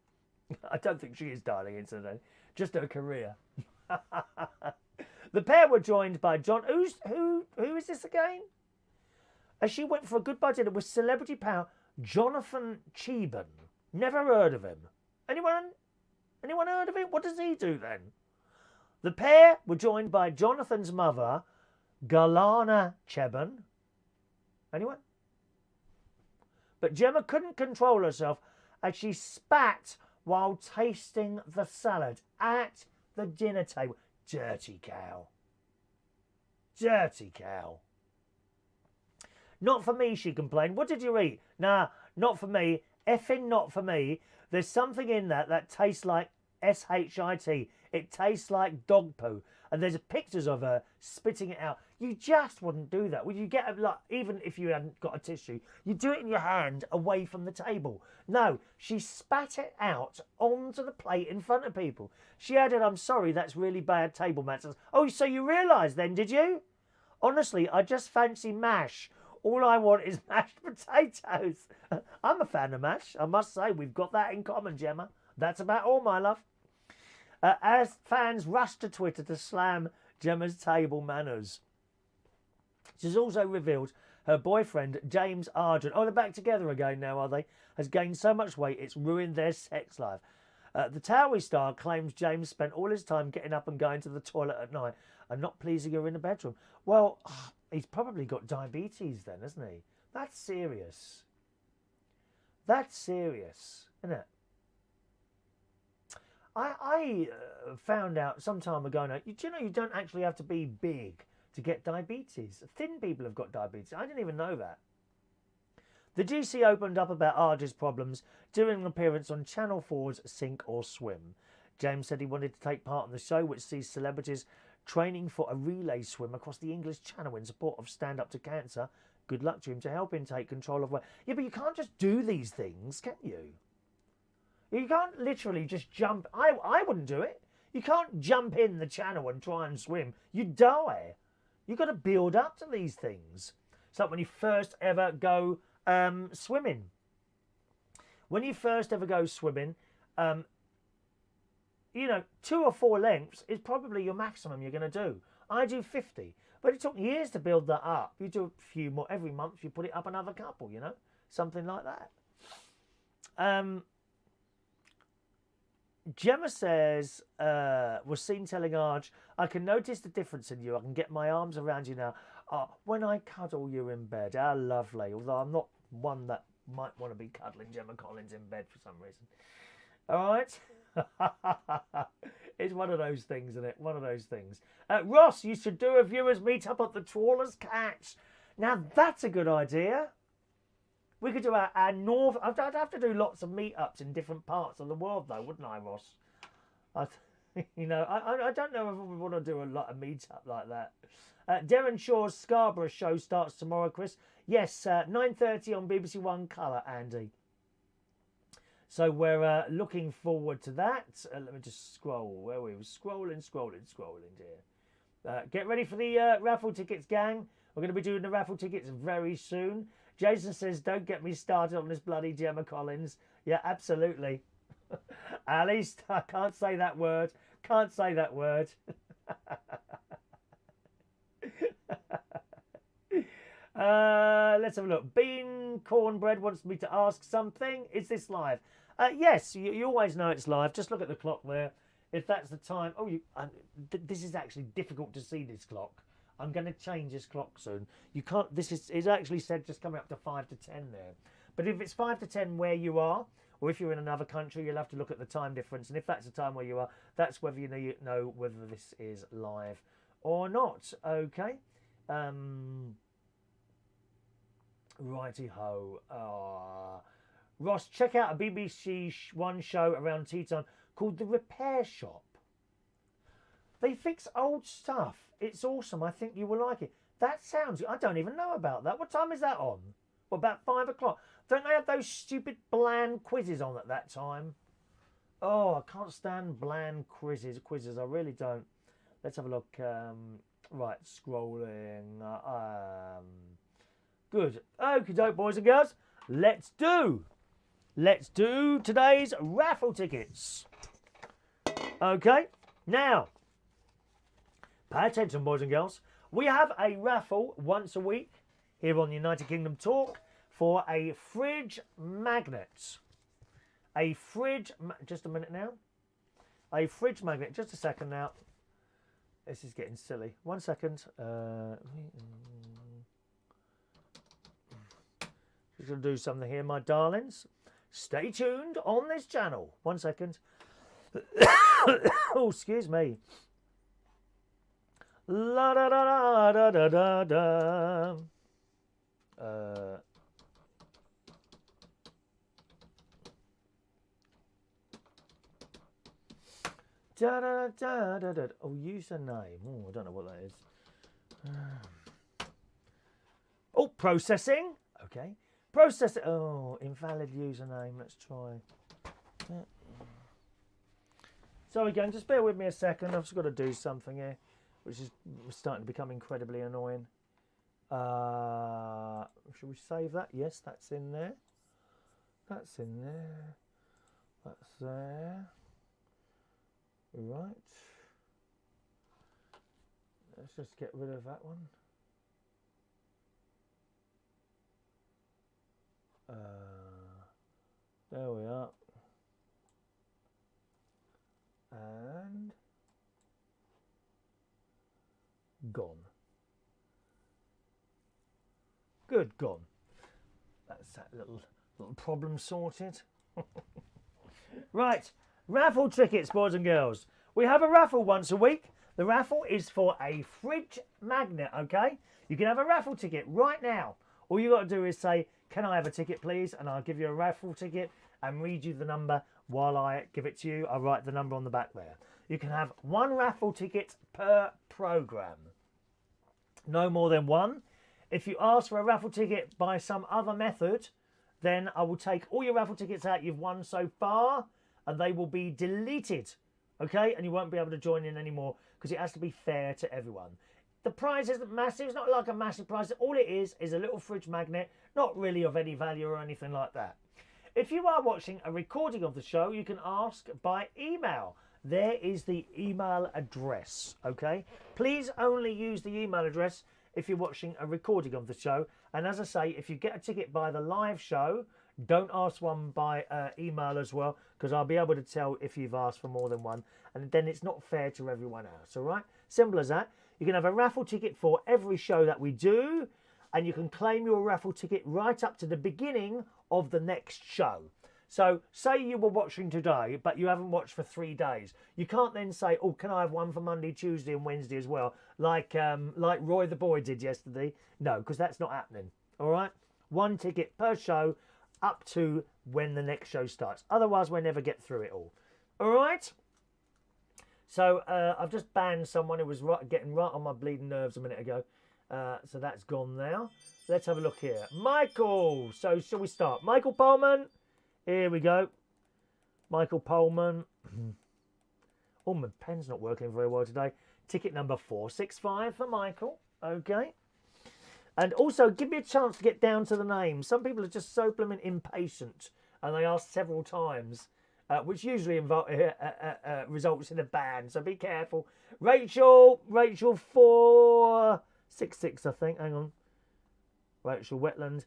I don't think she is dying, incidentally. Just her career. The pair were joined by John. Who is this again? As she went for a goodbye dinner with celebrity pal Jonathan Cheban. Never heard of him. Anyone heard of him? What does he do then? The pair were joined by Jonathan's mother, Galana Cheban. Anyone? But Gemma couldn't control herself as she spat while tasting the salad at the dinner table. Dirty cow. Dirty cow. Not for me, she complained. What did you eat? Nah, not for me. Effing not for me. There's something in that tastes like SHIT. It tastes like dog poo. And there's pictures of her spitting it out. You just wouldn't do that. Would you get even if you hadn't got a tissue, you do it in your hand away from the table. No, she spat it out onto the plate in front of people. She added, I'm sorry, that's really bad table manners. Oh, so you realised then, did you? Honestly, I just fancy mash. All I want is mashed potatoes. I'm a fan of mash. I must say, we've got that in common, Gemma. That's about all, my love. as fans rush to Twitter to slam Gemma's table manners. She's also revealed her boyfriend, James Argent, they're back together again now, are they? Has gained so much weight it's ruined their sex life. The Towie star claims James spent all his time getting up and going to the toilet at night and not pleasing her in the bedroom. Well, he's probably got diabetes then, hasn't he? That's serious. That's serious, isn't it? I found out some time ago now, you don't actually have to be big to get diabetes. Thin people have got diabetes. I didn't even know that. The GC opened up about Arge's problems during an appearance on Channel 4's Sink or Swim. James said he wanted to take part in the show, which sees celebrities training for a relay swim across the English Channel in support of Stand Up to Cancer. Good luck to him to help him take control of weight. Yeah, but you can't just do these things, can you? You can't literally just jump. I wouldn't do it. You can't jump in the channel and try and swim. You'd die. You've got to build up to these things. It's like when you first ever go swimming. When you first ever go swimming, 2 or 4 lengths is probably your maximum you're going to do. I do 50. But it took years to build that up. You do a few more. Every month you put it up another couple, something like that. Gemma says, was seen telling Arge, I can notice the difference in you. I can get my arms around you now. When I cuddle you in bed, how lovely. Although I'm not one that might want to be cuddling Gemma Collins in bed for some reason. All right? It's one of those things, isn't it? One of those things. Ross, you should do a viewers meet up at the Trawlers catch. Now, that's a good idea. We could do our north... I'd have to do lots of meetups in different parts of the world, though, wouldn't I, Ross? I don't know if we want to do a lot of meetup like that. Darren Shaw's Scarborough show starts tomorrow, Chris. Yes, 9:30 on BBC One Colour, Andy. So we're looking forward to that. Let me just scroll. Where we were scrolling, dear. Get ready for the raffle tickets, gang. We're going to be doing the raffle tickets very soon. Jason says, don't get me started on this bloody Gemma Collins. Yeah, absolutely. At least I can't say that word. Can't say that word. Let's have a look. Bean Cornbread wants me to ask something. Is this live? Yes, you always know it's live. Just look at the clock there. If that's the time. This is actually difficult to see, this clock. I'm going to change this clock soon. You can't. It's actually said just coming up to 5 to 10 there. But if it's 5 to 10 where you are, or if you're in another country, you'll have to look at the time difference. And if that's the time where you are, that's whether you know whether this is live or not. Okay. Righty ho. Ross, check out a BBC One show around tea time called The Repair Shop. They fix old stuff. It's awesome. I think you will like it. That sounds... I don't even know about that. What time is that on? Well, about 5 o'clock. Don't they have those stupid bland quizzes on at that time? Oh, I can't stand bland quizzes. I really don't. Let's have a look. Right, scrolling. Good. Okie doke, boys and girls. Let's do today's raffle tickets. Okay. Now, pay attention, boys and girls. We have a raffle once a week here on United Kingdom Talk for a fridge magnet. Just a minute now. A fridge magnet. Just a second now. This is getting silly. 1 second. Just going to do something here, my darlings. Stay tuned on this channel. 1 second. Oh, excuse me. La da da da da da da. Da da da da da. Oh, username. Oh, I don't know what that is. Oh, processing. Okay. Process it. Oh, invalid username. Let's try. Sorry, gang. Just bear with me a second. I've just got to do something here, which is starting to become incredibly annoying. Should we save that? Yes, that's in there. That's in there. That's there. Right. Let's just get rid of that one. There we are. And gone. Good, gone. That's that little problem sorted. Right, raffle tickets, boys and girls. We have a raffle once a week. The raffle is for a fridge magnet, okay? You can have a raffle ticket right now. All you got to do is say, can I have a ticket, please? And I'll give you a raffle ticket and read you the number while I give it to you. I'll write the number on the back there. You can have one raffle ticket per programme. No more than one. If you ask for a raffle ticket by some other method, then I will take all your raffle tickets out you've won so far and they will be deleted, okay? And you won't be able to join in anymore because it has to be fair to everyone. The prize isn't massive. It's not like a massive prize. All it is a little fridge magnet, not really of any value or anything like that. If you are watching a recording of the show, you can ask by email. There is the email address, okay? Please only use the email address if you're watching a recording of the show. And as I say, if you get a ticket by the live show, don't ask one by email as well, because I'll be able to tell if you've asked for more than one. And then it's not fair to everyone else, all right? Simple as that. You can have a raffle ticket for every show that we do, and you can claim your raffle ticket right up to the beginning of the next show. So say you were watching today, but you haven't watched for 3 days. You can't then say, oh, can I have one for Monday, Tuesday and Wednesday as well? Like Roy the Boy did yesterday. No, because that's not happening. All right? One ticket per show up to when the next show starts. Otherwise, we'll never get through it all. All right? So I've just banned someone who was getting right on my bleeding nerves a minute ago. So that's gone now. Let's have a look here. Michael. So shall we start? Michael Pullman. Here we go. Michael Pullman. Oh, my pen's not working very well today. Ticket number 465 for Michael. Okay. And also, give me a chance to get down to the name. Some people are just so blooming impatient, and they ask several times, which usually results in a ban. So be careful. Rachel 466, I think. Hang on. Rachel Wetland.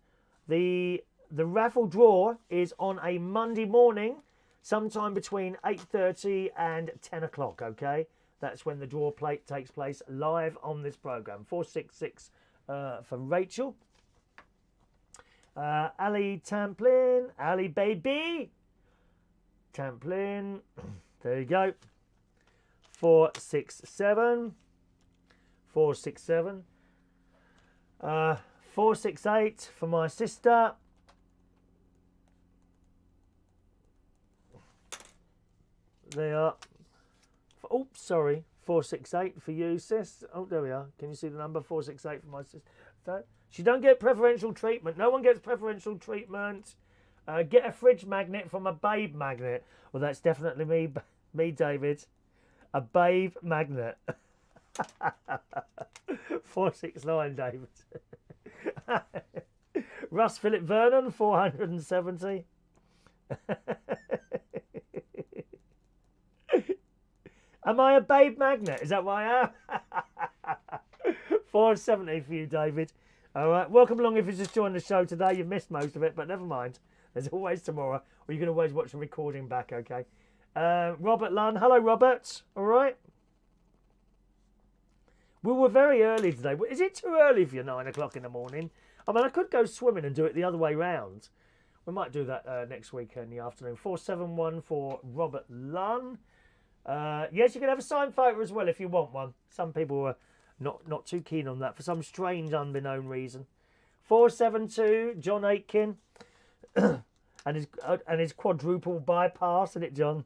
The raffle draw is on a Monday morning, sometime between 8:30 and 10 o'clock, okay? That's when the draw plate takes place live on this programme. 466 for Rachel. Ali Tamplin. Ali baby. Tamplin. There you go. 467. 467. 468 for my sister. They are. Oops, sorry. 468 for you, sis. Oh, there we are. Can you see the number? 468 for my sister. So, she don't get preferential treatment. No one gets preferential treatment. Get a fridge magnet from a babe magnet. Well, that's definitely me, David. A babe magnet. 469, David. Russ Philip Vernon, 470. Am I a babe magnet? Is that what I am? 470 for you, David. All right. Welcome along if you just joined the show today. You've missed most of it, but never mind. There's always tomorrow, or you can always watch the recording back, okay? Robert Lunn. Hello, Robert. All right. We were very early today. Is it too early for you, 9 o'clock in the morning? I mean, I could go swimming and do it the other way round. We might do that next week in the afternoon. 471 for Robert Lunn. Yes, you can have a signed photo as well if you want one. Some people are not too keen on that for some strange, unbeknown reason. 472, John Aitken. and his quadruple bypass, isn't it, John?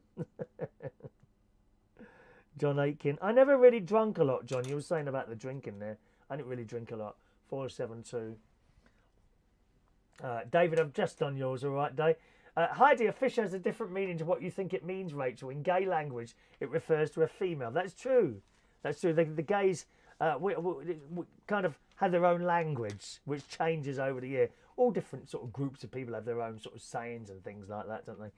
John Aitken. I never really drunk a lot, John. You were saying about the drinking there. I didn't really drink a lot. 472. David, I've just done yours, all right, Dave. Heidi, a fish has a different meaning to what you think it means, Rachel. In gay language, it refers to a female. That's true. That's true. The gays we kind of have their own language, which changes over the year. All different sort of groups of people have their own sort of sayings and things like that, don't they?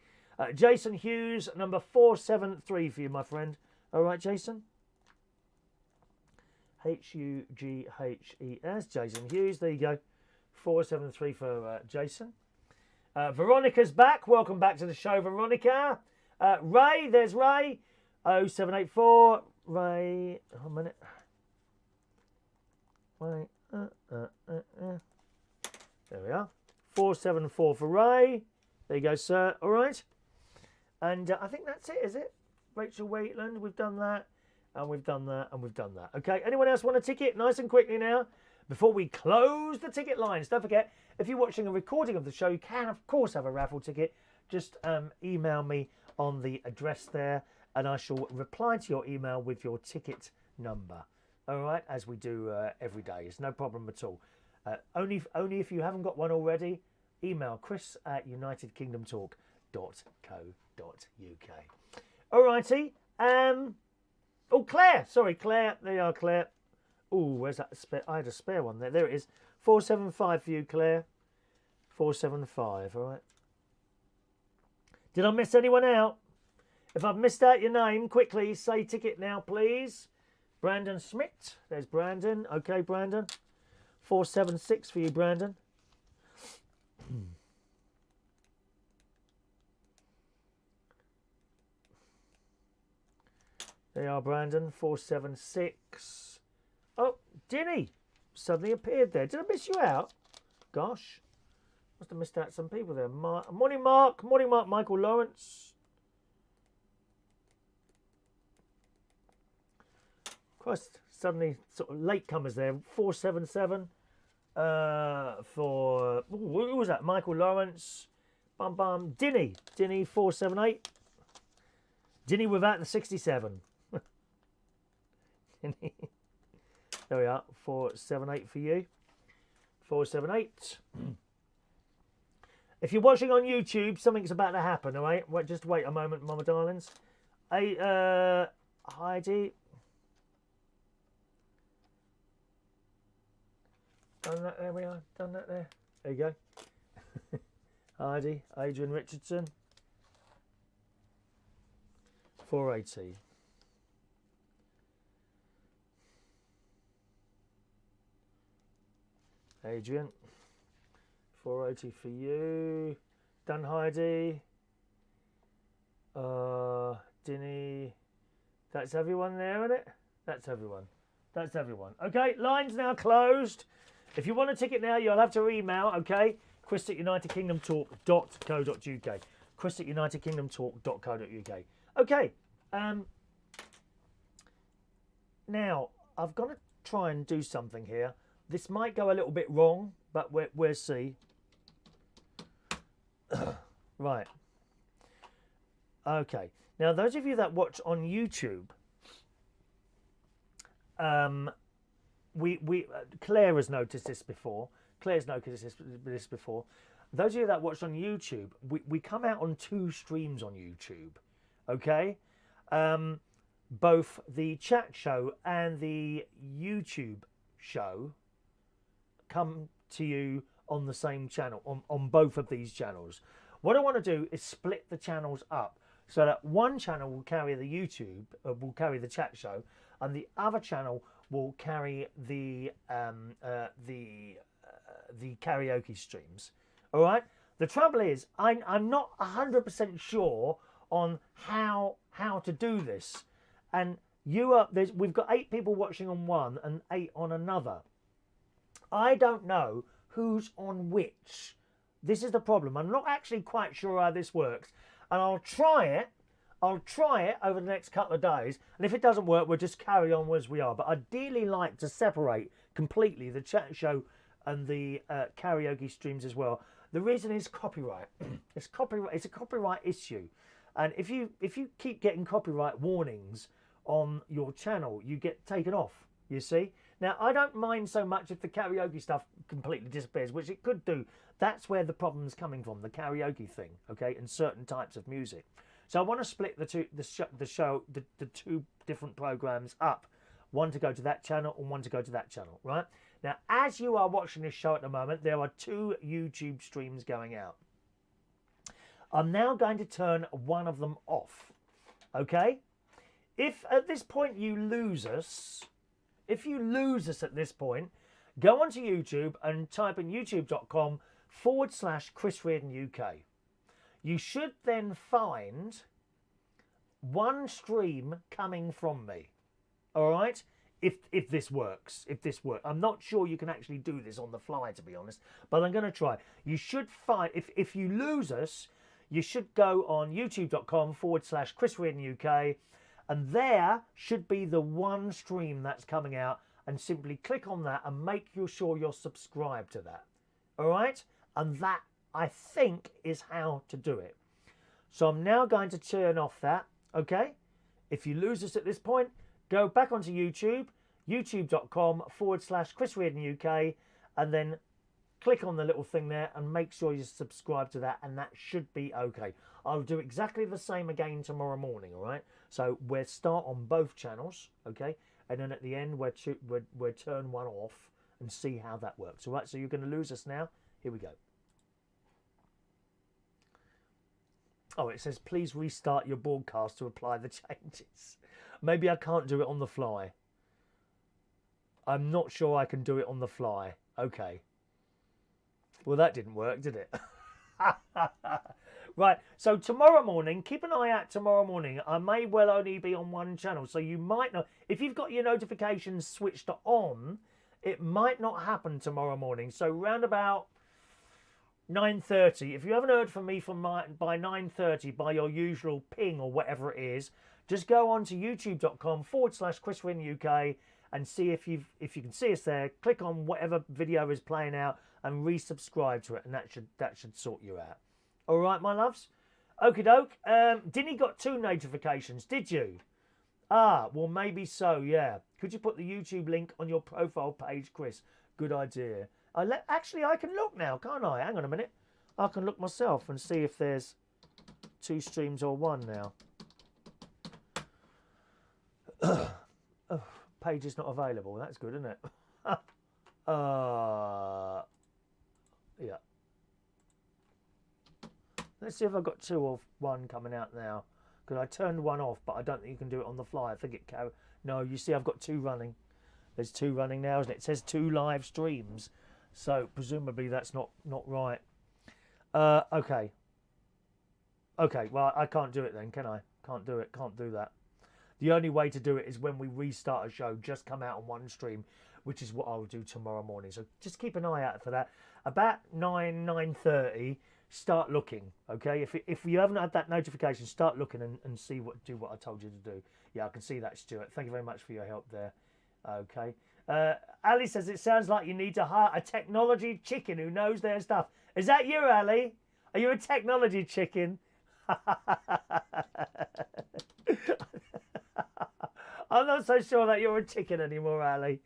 Jason Hughes, number 473 for you, my friend. All right, Jason. Hughes, Jason Hughes. There you go. 473 for Jason. Veronica's back. Welcome back to the show, Veronica. Ray, there's Ray. 0784. Ray, a minute. Ray. There we are. 474 for Ray. There you go, sir. All right. And I think that's it, is it? Rachel Waitland, we've done that. And we've done that, and we've done that. Okay, anyone else want a ticket? Nice and quickly now. Before we close the ticket lines, don't forget, if you're watching a recording of the show, you can, of course, have a raffle ticket. Just email me on the address there, and I shall reply to your email with your ticket number. All right, as we do every day. It's no problem at all. Only if you haven't got one already, email chris@unitedkingdomtalk.co.uk. All righty. Oh, Claire. Sorry, Claire. There you are, Claire. Oh, where's that spare? I had a spare one there. There it is. 475 for you, Claire. 475, all right. Did I miss anyone out? If I've missed out your name, quickly say ticket now, please. Brandon Smith. There's Brandon. Okay, Brandon. 476 for you, Brandon. There you are, Brandon. 476. Oh, Dinny suddenly appeared there. Did I miss you out? Gosh. Must have missed out some people there. Morning, Mark. Morning, Mark. Michael Lawrence. Christ, suddenly sort of latecomers there. 477 for... Ooh, who was that? Michael Lawrence. Bum, bum. Dinny. Dinny, 478. Dinny without the 67. There we are, 478 for you. 478. If you're watching on YouTube, something's about to happen, all right? Just wait a moment, Mama Darlings. Hey, Heidi. Done that, there we are. Done that there. There you go. Heidi, Adrian Richardson. 480. Adrian, 480 for you. Done, Heidi. Dinny. That's everyone there, isn't it? That's everyone. That's everyone. Okay, line's now closed. If you want a ticket now, you'll have to email, okay? chris@unitedkingdomtalk.co.uk. chris@unitedkingdomtalk.co.uk. Okay. Now, I've got to try and do something here. This might go a little bit wrong, but we'll see. Right. Okay. Now, those of you that watch on YouTube, Claire has noticed this before. Claire's noticed this before. Those of you that watch on YouTube, we come out on 2 streams on YouTube. Okay? Both the chat show and the YouTube show come to you on the same channel, on both of these channels. What I want to do is split the channels up so that one channel will carry the YouTube, will carry the chat show, and the other channel will carry the karaoke streams. All right. The trouble is, I'm not 100% sure on how to do this, and we've got 8 people watching on one and 8 on another. I don't know who's on which. This is the problem. I'm not actually quite sure how this works. And I'll try it over the next couple of days. And if it doesn't work, we'll just carry on as we are. But I'd ideally like to separate completely the chat show and the karaoke streams as well. The reason is copyright. It's a copyright issue. And if you keep getting copyright warnings on your channel, you get taken off, you see. Now, I don't mind so much if the karaoke stuff completely disappears, which it could do. That's where the problem's coming from, the karaoke thing, okay, and certain types of music. So I want to split the two different programs up, one to go to that channel and one to go to that channel, right? Now, as you are watching this show at the moment, there are 2 YouTube streams going out. I'm now going to turn one of them off, okay? if at this point you lose us, if you lose us at this point, go onto YouTube and type in youtube.com/Chris Reardon UK. You should then find one stream coming from me. All right? If this works, I'm not sure you can actually do this on the fly, to be honest, but I'm going to try. You should find, if you lose us, you should go on youtube.com/Chris Reardon UK, and there should be the one stream that's coming out, and simply click on that and make sure you're subscribed to that. All right? And that, I think, is how to do it. So I'm now going to turn off that, okay? If you lose us at this point, go back onto YouTube, youtube.com/Chris Reardon UK, and then click on the little thing there and make sure you subscribe to that, and that should be okay. I'll do exactly the same again tomorrow morning, all right? So we'll start on both channels, okay? And then at the end, we'll turn one off and see how that works, all right? So you're going to lose us now. Here we go. Oh, it says, please restart your broadcast to apply the changes. Maybe I can't do it on the fly. I'm not sure I can do it on the fly. Okay. Well, that didn't work, did it? Right, so tomorrow morning, keep an eye out tomorrow morning. I may well only be on one channel, so you might not... If you've got your notifications switched on, it might not happen tomorrow morning. So round about 9:30, if you haven't heard from me by 9:30, by your usual ping or whatever it is, just go on to youtube.com/Chris Reardon UK and see if you can see us there. Click on whatever video is playing out and resubscribe to it, and that should sort you out. All right, my loves. Okie doke. Didn't you got 2 notifications? Did you? Ah, well maybe so. Yeah. Could you put the YouTube link on your profile page, Chris? Good idea. Actually, I can look now, can't I? Hang on a minute. I can look myself and see if there's 2 streams or 1 now. Oh, page is not available. That's good, isn't it? Yeah. Let's see if I've got 2 or 1 coming out now. Because I turned 1 off, but I don't think you can do it on the fly. I think it can. No, you see I've got 2 running. There's 2 running now, isn't it? It says 2 live streams. So presumably that's not right. Okay. Okay, well, I can't do it then, can I? Can't do it. Can't do that. The only way to do it is when we restart a show, just come out on one stream, which is what I'll do tomorrow morning. So just keep an eye out for that. About 9:30, start looking, okay? If you haven't had that notification, start looking and do what I told you to do. Yeah, I can see that, Stuart. Thank you very much for your help there. Okay. Ali says, it sounds like you need to hire a technology chicken who knows their stuff. Is that you, Ali? Are you a technology chicken? I'm not so sure that you're a chicken anymore, Ali.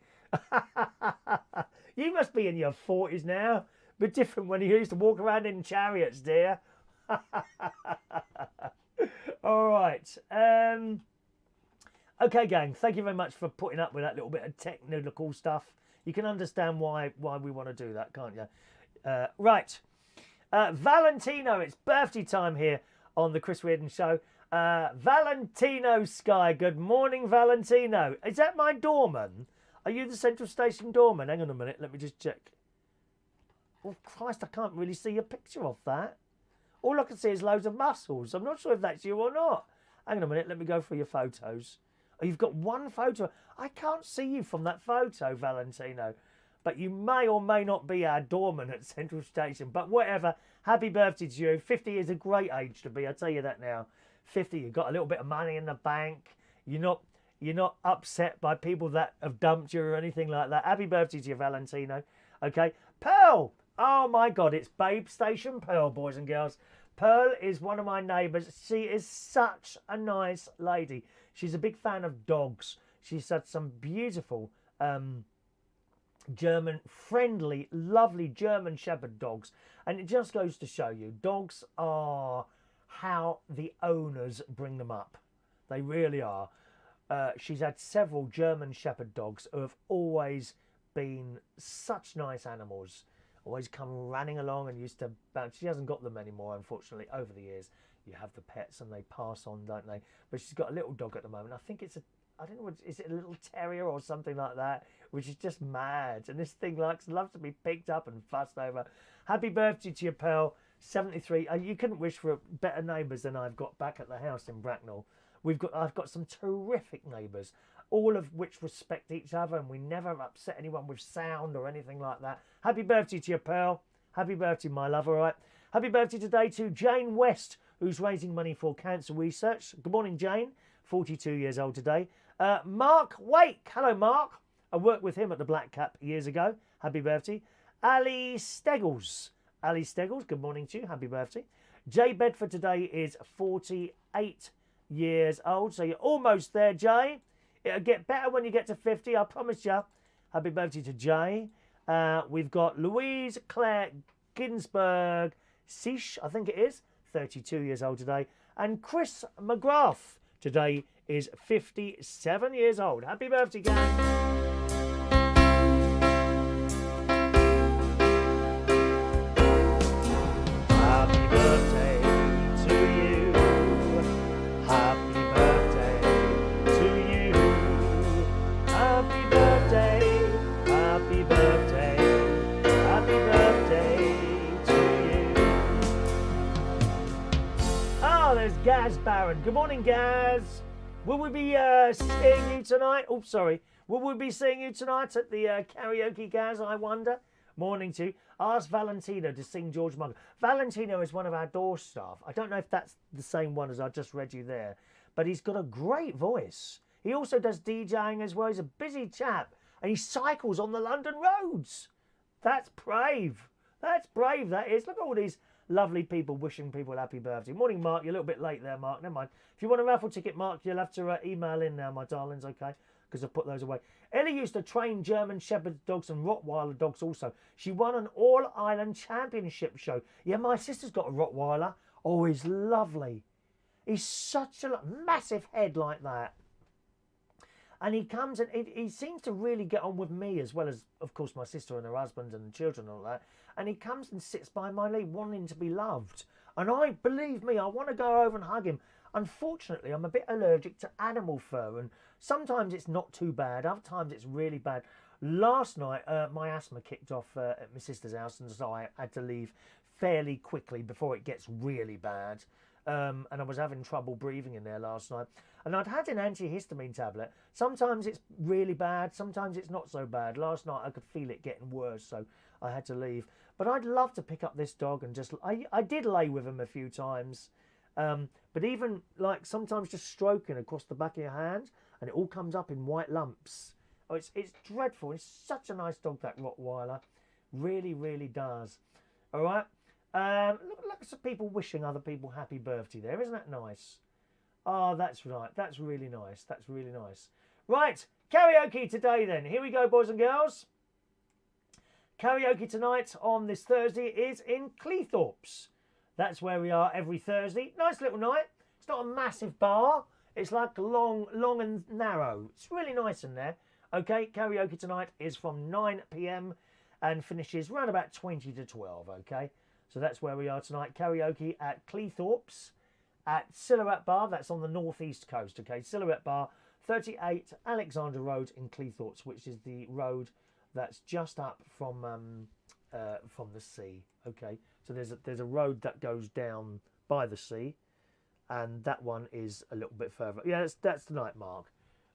You must be in your 40s now. Bit different when you used to walk around in chariots, dear. All right. Okay, gang. Thank you very much for putting up with that little bit of technical stuff. You can understand why we want to do that, can't you? Right. Valentino, it's birthday time here on the Chris Reardon Show. Valentino Sky, good morning, Valentino. Is that my doorman? Are you the Central Station doorman? Hang on a minute, let me just check. Oh, Christ, I can't really see a picture of that. All I can see is loads of muscles. I'm not sure if that's you or not. Hang on a minute, let me go through your photos. Oh, you've got 1 photo. I can't see you from that photo, Valentino. But you may or may not be our doorman at Central Station. But whatever, happy birthday to you. 50 is a great age to be, I'll tell you that now. 50, you've got a little bit of money in the bank. You're not upset by people that have dumped you or anything like that. Happy birthday to you, Valentino. Okay, Pearl. Oh my God, it's Babe Station Pearl, boys and girls. Pearl is one of my neighbours. She is such a nice lady. She's a big fan of dogs. She's had some beautiful German, friendly, lovely German Shepherd dogs. And it just goes to show you, dogs are how the owners bring them up. They really are. She's had several German Shepherd dogs who have always been such nice animals. Always come running along and used to bounce. She hasn't got them anymore, unfortunately, over the years. you have the pets and they pass on, don't they? But she's got a little dog at the moment. I think it's I don't know, is it a little terrier or something like that, which is just mad. And this thing loves to be picked up and fussed over. Happy birthday to your pal, 73. You couldn't wish for better neighbours than I've got back at the house in Bracknell. I've got some terrific neighbours, all of which respect each other, and we never upset anyone with sound or anything like that. Happy birthday to your pal. Happy birthday, my love, all right? Happy birthday today to Jane West, who's raising money for cancer research. Good morning, Jane. 42 years old today. Mark Wake. Hello, Mark. I worked with him at the Black Cap years ago. Happy birthday. Ali Steggles. Ali Steggles, good morning to you. Happy birthday. Jay Bedford today is 48 years old. So you're almost there, Jay. It'll get better when you get to 50, I promise you. Happy birthday to Jay. We've got Louise Claire Ginsberg Seish, I think it is, 32 years old today. And Chris McGrath today is 57 years old. Happy birthday, gang. Happy birthday to you. Happy birthday to you. Happy birthday. Happy birthday. Happy birthday to you. Oh, there's Gaz Barron. Good morning, Gaz. Will we be seeing you tonight? Oh, sorry. Will we be seeing you tonight at the karaoke, Gaz, I wonder? Morning to you. Ask Valentino to sing George Michael. Valentino is one of our door staff. I don't know if that's the same one as I just read you there, but he's got a great voice. He also does DJing as well. He's a busy chap, and he cycles on the London roads. That's brave. That's brave, that is. Look at all these lovely people wishing people happy birthday. Morning, Mark. You're a little bit late there, Mark. Never mind. If you want a raffle ticket, Mark, you'll have to email in now, my darlings, okay? Because I've put those away. Ellie used to train German Shepherd dogs and Rottweiler dogs also. She won an All-Ireland Championship show. Yeah, my sister's got a Rottweiler. Oh, he's lovely. He's such a massive head like that. And he comes and he seems to really get on with me as well as, of course, my sister and her husband and the children and all that. And he comes and sits by my leg wanting to be loved. And believe me, I want to go over and hug him. Unfortunately, I'm a bit allergic to animal fur, and sometimes it's not too bad, other times it's really bad. Last night, my asthma kicked off at my sister's house, and so I had to leave fairly quickly before it gets really bad. And I was having trouble breathing in there last night. And I'd had an antihistamine tablet. Sometimes it's really bad, sometimes it's not so bad. Last night I could feel it getting worse, so I had to leave. But I'd love to pick up this dog and just... I did lay with him a few times. But even like sometimes just stroking across the back of your hand and it all comes up in white lumps. Oh, it's dreadful. It's such a nice dog, that Rottweiler. Really, really does. All right. Look at some people wishing other people happy birthday there. Isn't that nice? Oh, that's right. That's really nice. That's really nice. Right. Karaoke today then. Here we go, boys and girls. Karaoke tonight on this Thursday is in Cleethorpes. That's where we are every Thursday. Nice little night. It's not a massive bar. It's like long and narrow. It's really nice in there. Okay, karaoke tonight is from 9 p.m. and finishes around about 20 to 12, okay? So that's where we are tonight. Karaoke at Cleethorpes at Silhouette Bar. That's on the northeast coast, okay? Silhouette Bar, 38 Alexander Road in Cleethorpes, which is the road that's just up from the sea, okay? So there's a road that goes down by the sea, and that one is a little bit further. Yeah, that's tonight, Mark.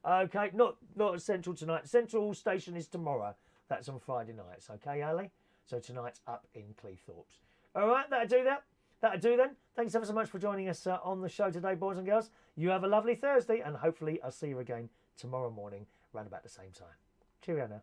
Okay, not at Central tonight. Central Station is tomorrow. That's on Friday nights, okay, Ali? So tonight's up in Cleethorpes. All right, that'll do that. That'll do then. Thanks ever so much for joining us on the show today, boys and girls. You have a lovely Thursday, and hopefully I'll see you again tomorrow morning around about the same time. Cheerio now.